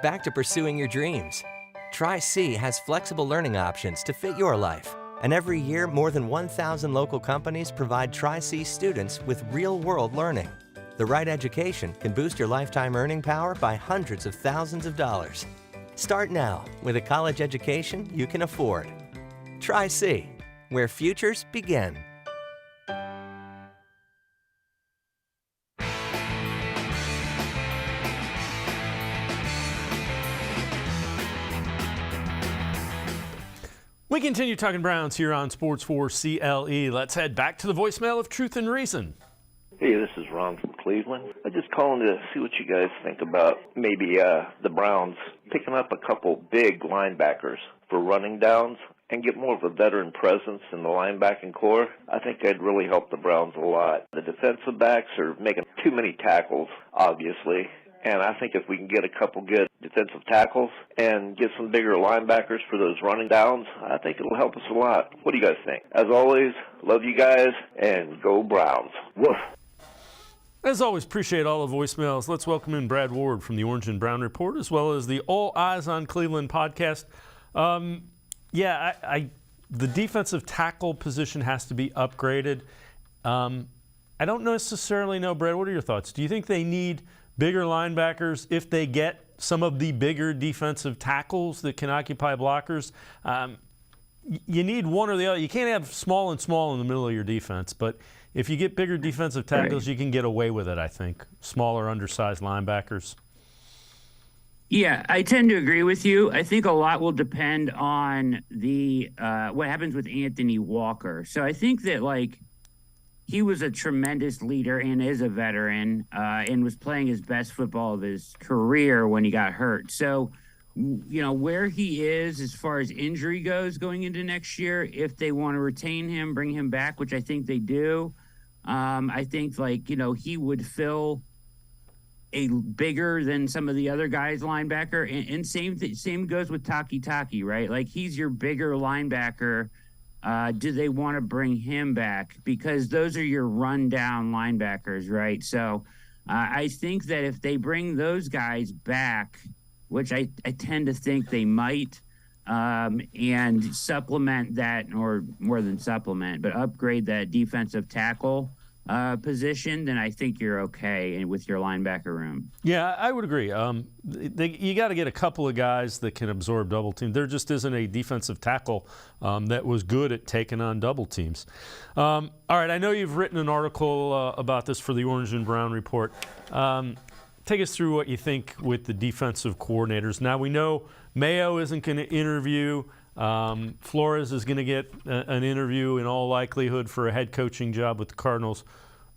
Back to pursuing your dreams. Tri-C has flexible learning options to fit your life. And every year, more than 1,000 local companies provide Tri-C students with real-world learning. The right education can boost your lifetime earning power by hundreds of thousands of dollars. Start now with a college education you can afford. Tri-C, where futures begin. We continue talking Browns here on Sports4CLE. Let's head back to the voicemail of Truth and Reason. Hey, this is Ron from Cleveland. I'm just calling to see what you guys think about maybe the Browns picking up a couple big linebackers for running downs and get more of a veteran presence in the linebacking core. I think that'd really help the Browns a lot. The defensive backs are making too many tackles, obviously. And I think if we can get a couple good defensive tackles and get some bigger linebackers for those running downs, I think it'll help us a lot. What do you guys think? As always, love you guys, and go Browns. Woof. As always, appreciate all the voicemails. Let's welcome in Brad Ward from the Orange and Brown Report, as well as the All Eyez on Cleveland podcast. The defensive tackle position has to be upgraded. I I don't necessarily know, Brad, what are your thoughts? Do you think they need bigger linebackers if they get some of the bigger defensive tackles that can occupy blockers? You need one or the other. You can't have small and small in the middle of your defense, but if you get bigger defensive tackles, you can get away with it, I think. Smaller, undersized linebackers. Yeah, I tend to agree with you. I think a lot will depend on the what happens with Anthony Walker. So I think that, like, he was a tremendous leader and is a veteran and was playing his best football of his career when he got hurt. So, you know, where he is as far as injury goes going into next year, if they want to retain him, bring him back, which I think they do, I think, like, you know, he would fill a bigger than some of the other guys linebacker. And same goes with Taki, right? Like, he's your bigger linebacker. Do they want to bring him back? Because those are your rundown linebackers, right? So I think that if they bring those guys back, which I tend to think they might, and supplement that, or more than supplement, but upgrade that defensive tackle position, then I think you're okay with your linebacker room. Yeah, I would agree. You got to get a couple of guys that can absorb double teams. There just isn't a defensive tackle that was good at taking on double teams. All right, I know you've written an article about this for the Orange and Brown Report. Take us through what you think with the defensive coordinators. Now, we know Mayo isn't going to interview. Flores is going to get an interview in all likelihood for a head coaching job with the Cardinals.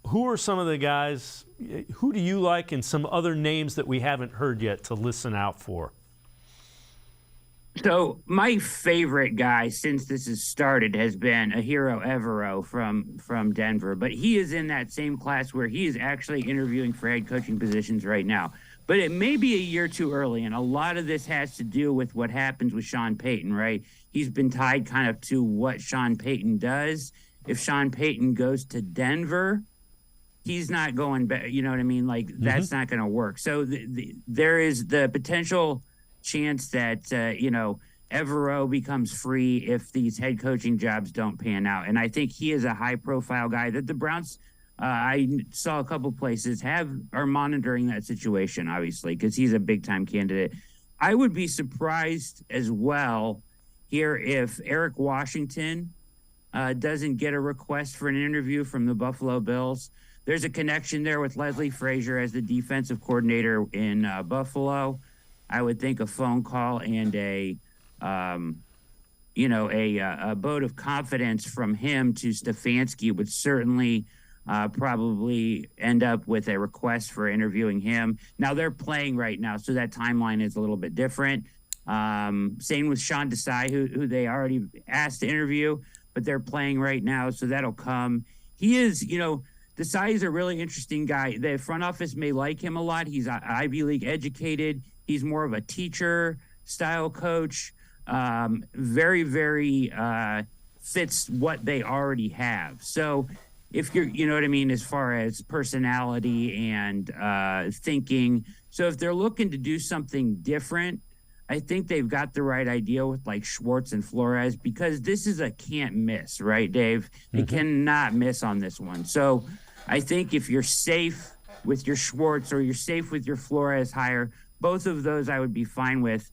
Who are some of the guys, who do you like, and some other names that we haven't heard yet to listen out for? So my favorite guy since this has started has been Ahiro Evero from Denver, but he is in that same class where he is actually interviewing for head coaching positions right now. But it may be a year too early, and a lot of this has to do with what happens with Sean Payton, right? He's been tied kind of to what Sean Payton does. If Sean Payton goes to Denver, he's not going back. You know what I mean? Like, that's not going to work. So there is the potential chance that, Evero becomes free if these head coaching jobs don't pan out. And I think he is a high-profile guy that the Browns – I saw a couple places are monitoring that situation, obviously, because he's a big-time candidate. I would be surprised as well here if Eric Washington doesn't get a request for an interview from the Buffalo Bills. There's a connection there with Leslie Frazier as the defensive coordinator in Buffalo. I would think a phone call and a vote of confidence from him to Stefanski would certainly probably end up with a request for interviewing him. Now, they're playing right now, so that timeline is a little bit different. Same with Sean Desai, who they already asked to interview, but they're playing right now, so that'll come. He is, Desai is a really interesting guy. The front office may like him a lot. He's Ivy League educated. He's more of a teacher-style coach. Very, very fits what they already have. So if you're, you know what I mean, as far as personality and thinking. So if they're looking to do something different, I think they've got the right idea with, like, Schwartz and Flores, because this is a can't miss, right, Dave? They cannot miss on this one. So I think if you're safe with your Schwartz or you're safe with your Flores hire, both of those I would be fine with.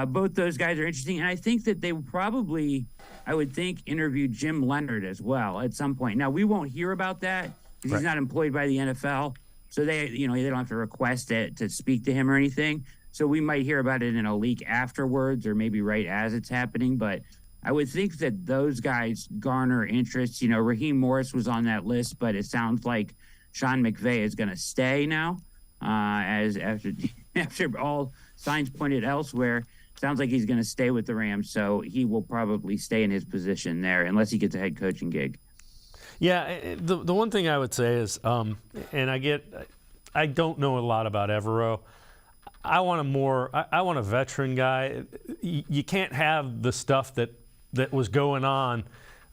Both those guys are interesting. And I think that they would probably, I would think, interview Jim Leonard as well at some point. Now, we won't hear about that because he's not employed by the NFL. So they don't have to request it to speak to him or anything. So we might hear about it in a leak afterwards or maybe right as it's happening. But I would think that those guys garner interest. Raheem Morris was on that list, but it sounds like Sean McVay is going to stay now as after all signs pointed elsewhere. Sounds like he's going to stay with the Rams, so he will probably stay in his position there unless he gets a head coaching gig. Yeah, the one thing I would say is, and I don't know a lot about Evero. I want a veteran guy. You can't have the stuff that was going on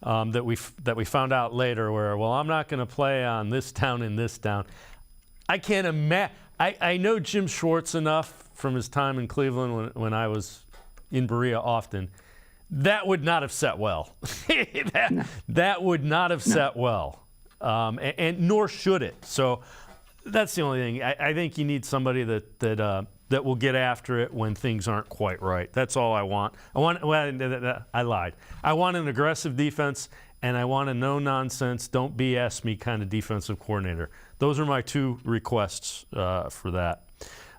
that we found out later where, well, I'm not going to play on this town and this town. I can't imagine. I know Jim Schwartz enough from his time in Cleveland when I was in Berea often. That would not have set well. that would not have set well. and nor should it. So that's the only thing. I think you need somebody that will get after it when things aren't quite right. That's all I want. I lied. I want an aggressive defense, and I want a no-nonsense, don't BS me kind of defensive coordinator. Those are my two requests for that.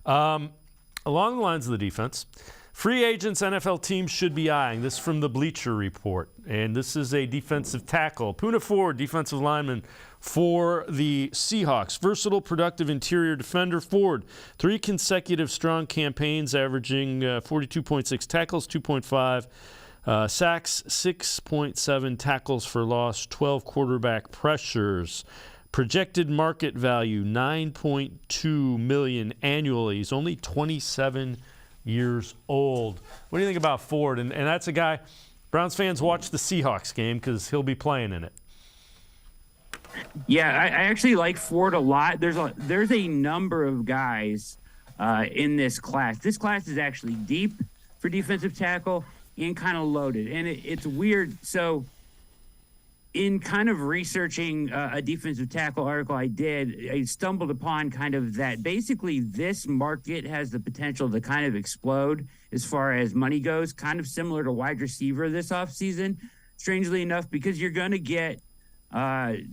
Along the lines of the defense, free agents NFL teams should be eyeing. This is from the Bleacher Report, and this is a defensive tackle. Poona Ford, defensive lineman for the Seahawks. Versatile, productive interior defender. Ford, 3 consecutive strong campaigns, averaging 42.6 tackles, 2.5 sacks, 6.7 tackles for loss, 12 quarterback pressures. Projected market value, $9.2 million annually. He's only 27 years old. What do you think about Ford? And that's a guy, Browns fans watch the Seahawks game because he'll be playing in it. Yeah, I actually like Ford a lot. There's a number of guys in this class. This class is actually deep for defensive tackle and kind of loaded. And it's weird. So in kind of researching a defensive tackle article I stumbled upon kind of that basically this market has the potential to kind of explode as far as money goes, kind of similar to wide receiver this offseason, strangely enough, because you're going to get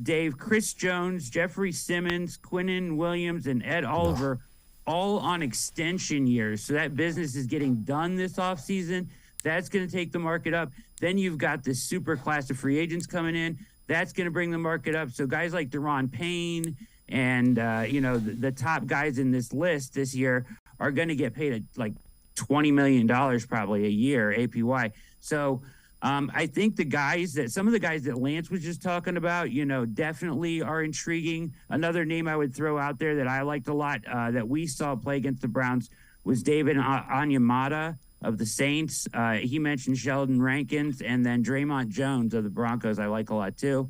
Dave, Chris Jones, Jeffrey Simmons, Quinnen Williams, and Ed Oliver all on extension years. So that business is getting done this offseason. That's going to take the market up. Then you've got this super class of free agents coming in. That's going to bring the market up. So guys like Deron Payne and, the top guys in this list this year are going to get paid like $20 million probably a year, APY. So I think some of the guys that Lance was just talking about, definitely are intriguing. Another name I would throw out there that I liked a lot that we saw play against the Browns was David Onyemata of the Saints. He mentioned Sheldon Rankins, and then Draymond Jones of the Broncos I like a lot too.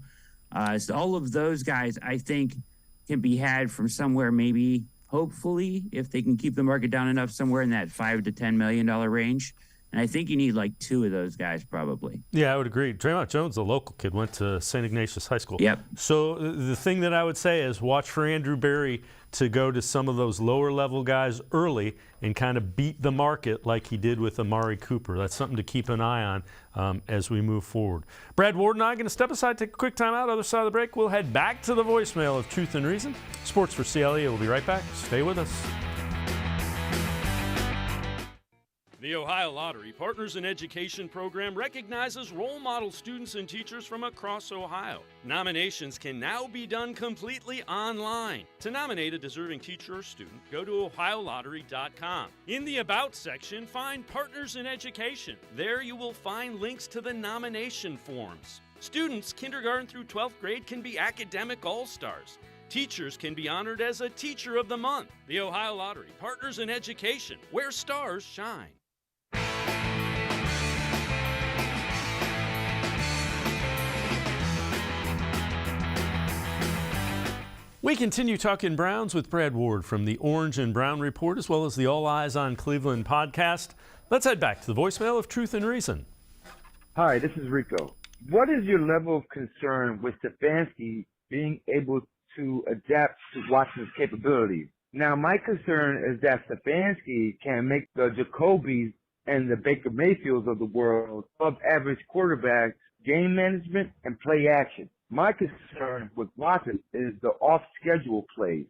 So all of those guys I think can be had from somewhere maybe, hopefully, if they can keep the market down enough, somewhere in that $5 to $10 million range. And I think you need like 2 of those guys probably. Yeah, I would agree. Draymond Jones, a local kid, went to St. Ignatius High School. Yep. So the thing that I would say is watch for Andrew Berry to go to some of those lower level guys early and kind of beat the market like he did with Amari Cooper. That's something to keep an eye on as we move forward. Brad Ward and I are going to step aside, take a quick time out. Other side of the break, we'll head back to the voicemail of Truth and Reason. Sports4CLE will be right back. Stay with us. The Ohio Lottery Partners in Education program recognizes role model students and teachers from across Ohio. Nominations can now be done completely online. To nominate a deserving teacher or student, go to ohiolottery.com. In the About section, find Partners in Education. There you will find links to the nomination forms. Students kindergarten through 12th grade can be academic all-stars. Teachers can be honored as a Teacher of the Month. The Ohio Lottery Partners in Education, where stars shine. We continue talking Browns with Brad Ward from the Orange and Brown Report, as well as the All Eyez on Cleveland podcast. Let's head back to the voicemail of Truth and Reason. Hi, this is Rico. What is your level of concern with Stefanski being able to adapt to Watson's capabilities? Now, my concern is that Stefanski can make the Jacobys and the Baker Mayfields of the world above average quarterbacks, game management, and play action. My concern with Watson is the off-schedule plays.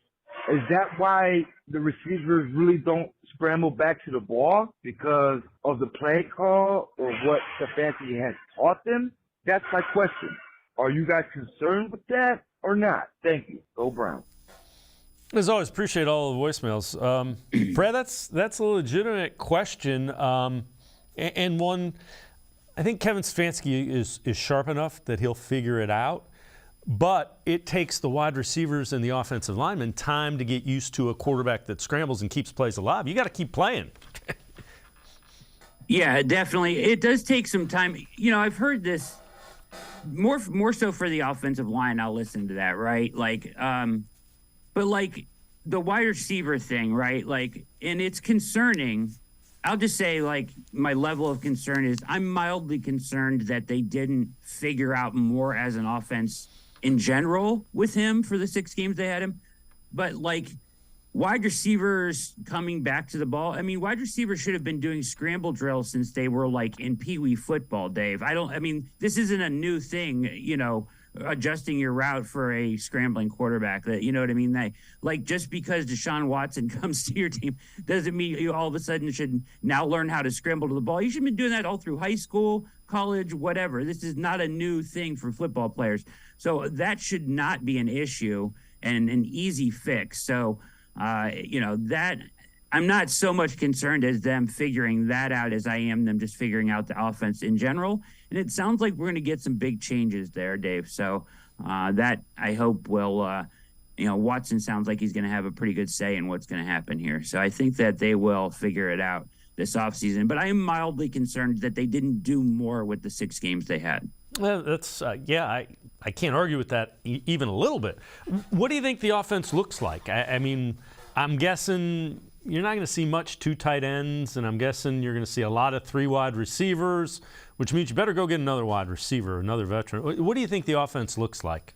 Is that why the receivers really don't scramble back to the ball? Because of the play call or what Stefanski has taught them? That's my question. Are you guys concerned with that or not? Thank you. Go Browns. As always, appreciate all the voicemails. Brad, that's a legitimate question, and one I think Kevin Stefanski is sharp enough that he'll figure it out, but it takes the wide receivers and the offensive linemen time to get used to a quarterback that scrambles and keeps plays alive. You got to keep playing. Yeah, definitely. It does take some time. I've heard this more so for the offensive line. I'll listen to that, right? But the wide receiver thing, right? And it's concerning. I'll just say, my level of concern is I'm mildly concerned that they didn't figure out more as an offense in general with him for the 6 games they had him. But like wide receivers coming back to the ball. I mean, wide receivers should have been doing scramble drills since they were like in Pee Wee football, Dave. This isn't a new thing, adjusting your route for a scrambling quarterback. That, you know what I mean? Just because Deshaun Watson comes to your team doesn't mean you all of a sudden should now learn how to scramble to the ball. You should have been doing that all through high school, college, whatever. This is not a new thing for football players. So that should not be an issue and an easy fix. So, that I'm not so much concerned as them figuring that out as I am them just figuring out the offense in general. And it sounds like we're going to get some big changes there, Dave. So that I hope will, Watson sounds like he's going to have a pretty good say in what's going to happen here. So I think that they will figure it out this offseason. But I am mildly concerned that they didn't do more with the 6 games they had. Well, that's, I can't argue with that even a little bit. What do you think the offense looks like? I mean, I'm guessing you're not going to see much 2 tight ends, and I'm guessing you're going to see a lot of 3 wide receivers, which means you better go get another wide receiver, another veteran. What do you think the offense looks like?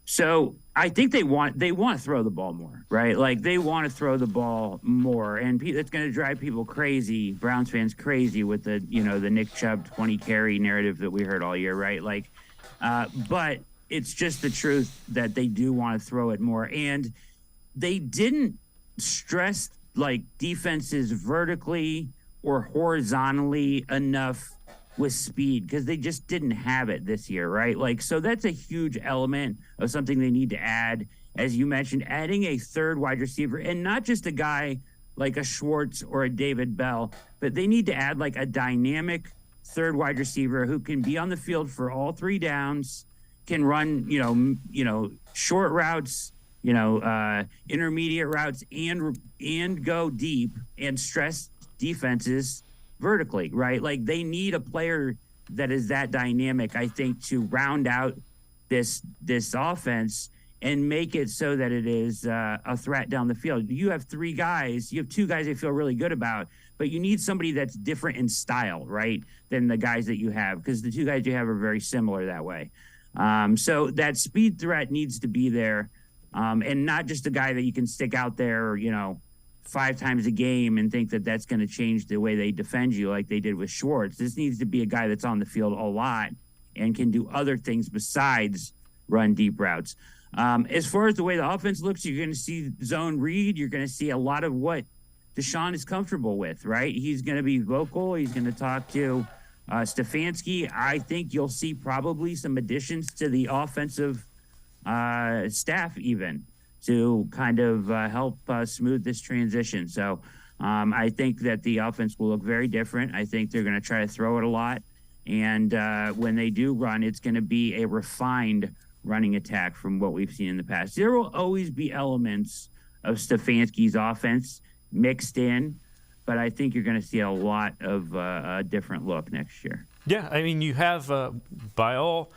So I think they want to throw the ball more, right? Like they want to throw the ball more, and it's going to drive people crazy, Browns fans crazy with the the Nick Chubb 20 carry narrative that we heard all year, right? But it's just the truth that they do want to throw it more, and they didn't stress defenses vertically or horizontally enough with speed because they just didn't have it this year, right? So that's a huge element of something they need to add. As you mentioned, adding a 3rd wide receiver, and not just a guy like a Schwartz or a David Bell, but they need to add a dynamic 3rd wide receiver who can be on the field for all 3 downs, can run, short routes, intermediate routes, and go deep and stress defenses vertically, right? They need a player that is that dynamic, I think, to round out this offense and make it so that it is a threat down the field. You have 2 guys they feel really good about, but you need somebody that's different in style, right, than the guys that you have, because the 2 guys you have are very similar that way. So that speed threat needs to be there, and not just a guy that you can stick out there, 5 times a game and think that that's going to change the way they defend you like they did with Schwartz. This needs to be a guy that's on the field a lot and can do other things besides run deep routes. As far as the way the offense looks, you're going to see zone read. You're going to see a lot of what Deshaun is comfortable with, right? He's going to be vocal. He's going to talk to Stefanski. I think you'll see probably some additions to the offensive staff even to kind of help smooth this transition. So I think that the offense will look very different. I think they're going to try to throw it a lot. And when they do run, it's going to be a refined running attack from what we've seen in the past. There will always be elements of Stefanski's offense mixed in, but I think you're going to see a lot of a different look next year. Yeah, I mean, you have, by all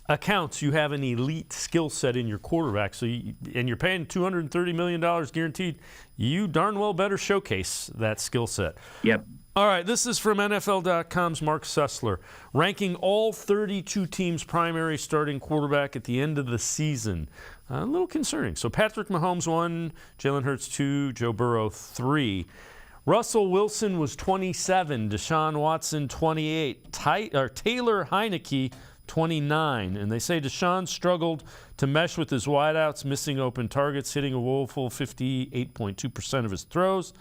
accounts, you have an elite skill set in your quarterback, and you're paying $230 million guaranteed. You darn well better showcase that skill set. Yep. All right, this is from NFL.com's Mark Sessler, ranking all 32 teams' primary starting quarterback at the end of the season. A little concerning. So Patrick Mahomes 1, Jalen Hurts 2, Joe Burrow 3. Russell Wilson was 27, Deshaun Watson 28, Taylor Heineke 29. And they say Deshaun struggled to mesh with his wideouts, missing open targets, hitting a woeful 58.2% of his throws.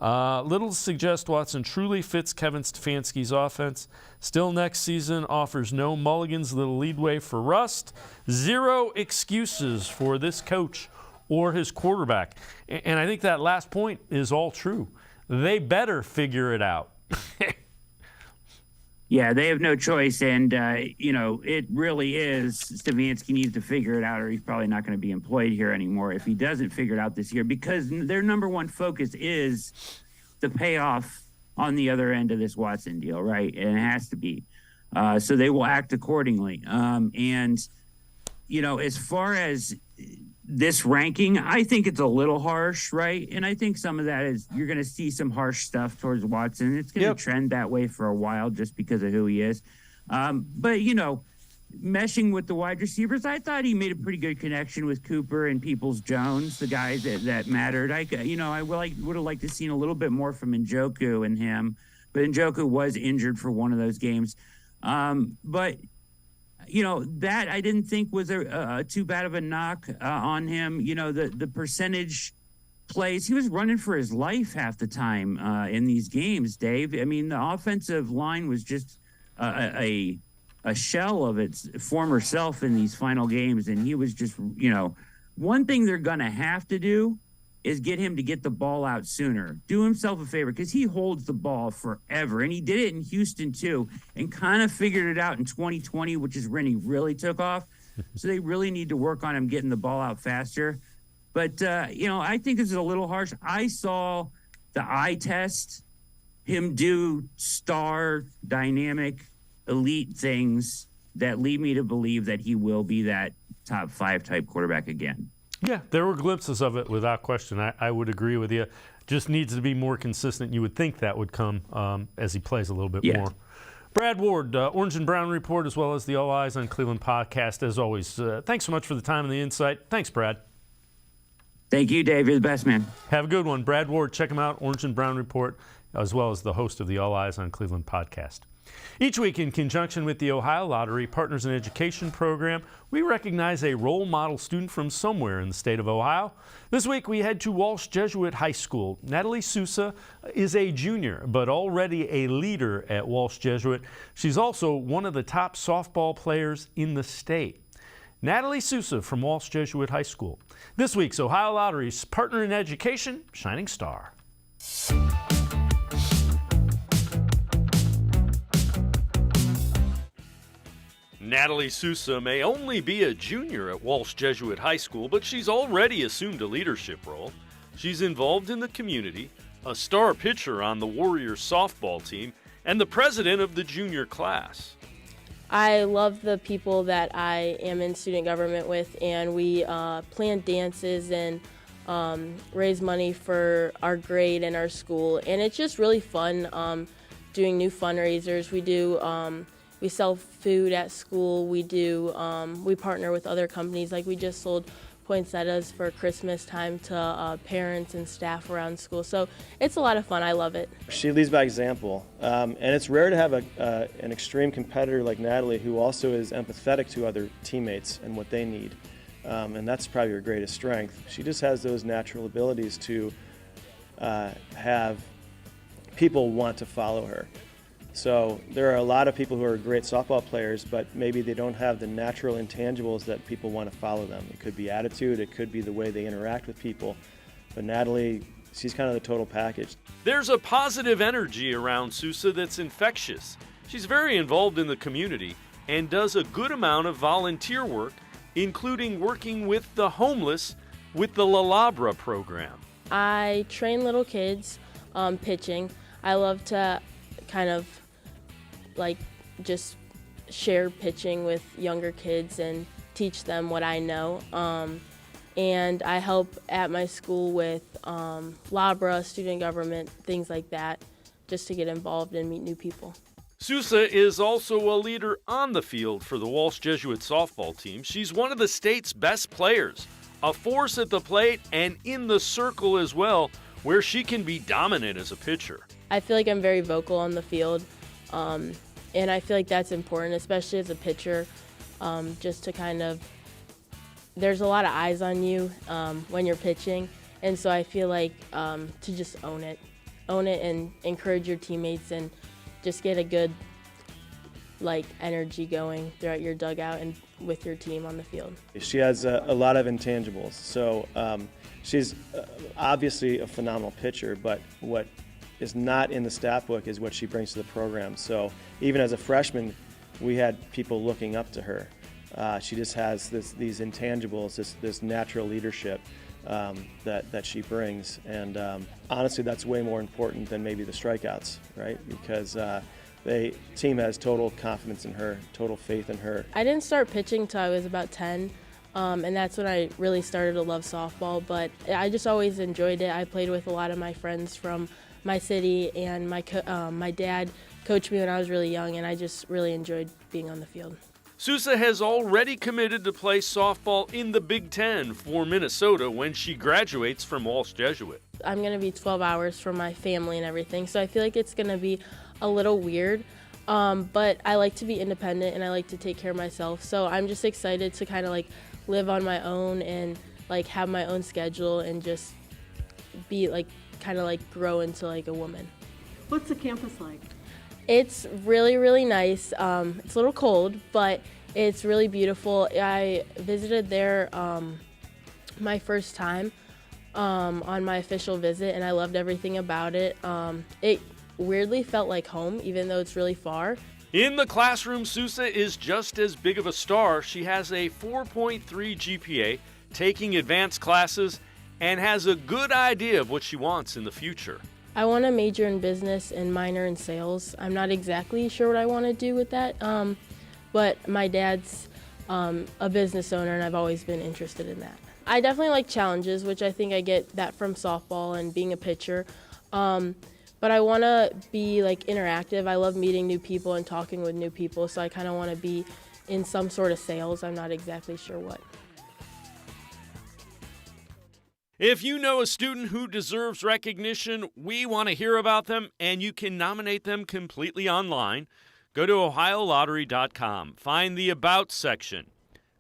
Little suggest Watson truly fits Kevin Stefanski's offense. Still next season offers no mulligans that'll lead way for rust. Zero excuses for this coach or his quarterback. And I think that last point is all true. They better figure it out. Yeah, they have no choice, and, it really is Stefanski needs to figure it out or he's probably not going to be employed here anymore if he doesn't figure it out this year, because their number one focus is the payoff on the other end of this Watson deal, right? And it has to be. So they will act accordingly. As far as this ranking, I think it's a little harsh, right? And I think some of that is you're going to see some harsh stuff towards Watson. It's going to trend that way for a while just because of who he is. But meshing with the wide receivers, I thought he made a pretty good connection with Cooper and Peoples-Jones, the guys that mattered. I would have liked to seen a little bit more from Njoku and him, but Njoku was injured for one of those games. But that I didn't think was a too bad of a knock on him. The percentage plays, he was running for his life half the time in these games, Dave. I mean, the offensive line was just a shell of its former self in these final games, and he was just, one thing they're going to have to do is get him to get the ball out sooner. Do himself a favor, because he holds the ball forever, and he did it in Houston too, and kind of figured it out in 2020, which is when he really took off. So they really need to work on him getting the ball out faster. But, I think this is a little harsh. I saw the eye test, him do star, dynamic, elite things that lead me to believe that he will be that top 5 type quarterback again. Yeah, there were glimpses of it without question. I would agree with you. Just needs to be more consistent. You would think that would come as he plays a little bit more. Brad Ward, Orange and Brown Report, as well as the All Eyez on Cleveland podcast, as always. Thanks so much for the time and the insight. Thanks, Brad. Thank you, Dave. You're the best, man. Have a good one. Brad Ward, check him out, Orange and Brown Report, as well as the host of the All Eyez on Cleveland podcast. Each week, in conjunction with the Ohio Lottery Partners in Education program, we recognize a role model student from somewhere in the state of Ohio. This week, we head to Walsh Jesuit High School. Natalie Sousa is a junior, but already a leader at Walsh Jesuit. She's also one of the top softball players in the state. Natalie Sousa from Walsh Jesuit High School. This week's Ohio Lottery's Partner in Education, Shining Star. Natalie Sousa may only be a junior at Walsh Jesuit High School, but she's already assumed a leadership role. She's involved in the community, a star pitcher on the Warriors softball team, and the president of the junior class. I love the people that I am in student government with, and we plan dances and raise money for our grade and our school. And it's just really fun doing new fundraisers. We sell food at school. We partner with other companies. Like we just sold poinsettias for Christmas time to parents and staff around school. So it's a lot of fun. I love it. She leads by example. And it's rare to have an extreme competitor like Natalie who also is empathetic to other teammates and what they need. And that's probably her greatest strength. She just has those natural abilities to have people want to follow her. So there are a lot of people who are great softball players, but maybe they don't have the natural intangibles that people want to follow them. It could be attitude, it could be the way they interact with people. But Natalie, she's kind of the total package. There's a positive energy around Sousa that's infectious. She's very involved in the community and does a good amount of volunteer work, including working with the homeless with the La Labra program. I train little kids pitching. I love to kind of just share pitching with younger kids and teach them what I know. And I help at my school with Labra, student government, things like that, just to get involved and meet new people. Sousa is also a leader on the field for the Walsh Jesuit softball team. She's one of the state's best players, a force at the plate and in the circle as well, where she can be dominant as a pitcher. I feel like I'm very vocal on the field. And I feel like that's important, especially as a pitcher, just to kind of, there's a lot of eyes on you when you're pitching. And so I feel like to just own it and encourage your teammates and just get a good energy going throughout your dugout and with your team on the field. She has a lot of intangibles. So she's obviously a phenomenal pitcher, but what is not in the stat book is what she brings to the program. So even as a freshman, we had people looking up to her. She just has these intangibles, this natural leadership that she brings. And honestly, that's way more important than maybe the strikeouts, right? Because the team has total confidence in her, total faith in her. I didn't start pitching till I was about 10. And that's when I really started to love softball, but I just always enjoyed it. I played with a lot of my friends from my city, and my dad coached me when I was really young, and I just really enjoyed being on the field. Sousa has already committed to play softball in the Big Ten for Minnesota when she graduates from Walsh Jesuit. I'm going to be 12 hours from my family and everything, so I feel like it's going to be a little weird. But I like to be independent and I like to take care of myself. So I'm just excited to kind of like live on my own and like have my own schedule and just be like kind of like grow into like a woman. What's the campus like? It's really, really nice. It's a little cold, but it's really beautiful. I visited there my first time on my official visit, and I loved everything about it. It weirdly felt like home, even though it's really far. In the classroom, Sousa is just as big of a star. She has a 4.3 GPA, taking advanced classes, and has a good idea of what she wants in the future. I want to major in business and minor in sales. I'm not exactly sure what I want to do with that, but my dad's a business owner, and I've always been interested in that. I definitely like challenges, which I think I get that from softball and being a pitcher. But I want to be like interactive. I love meeting new people and talking with new people, so I kind of want to be in some sort of sales. I'm not exactly sure what. If you know a student who deserves recognition, we want to hear about them, and you can nominate them completely online. Go to OhioLottery.com. Find the About section.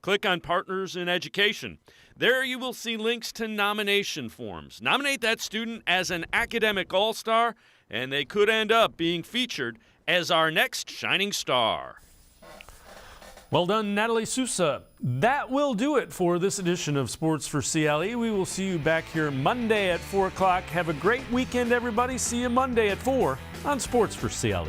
Click on Partners in Education. There you will see links to nomination forms. Nominate that student as an academic all-star, and they could end up being featured as our next shining star. Well done, Natalie Sousa. That will do it for this edition of Sports for CLE. We will see you back here Monday at 4 o'clock. Have a great weekend, everybody. See you Monday at 4 on Sports for CLE.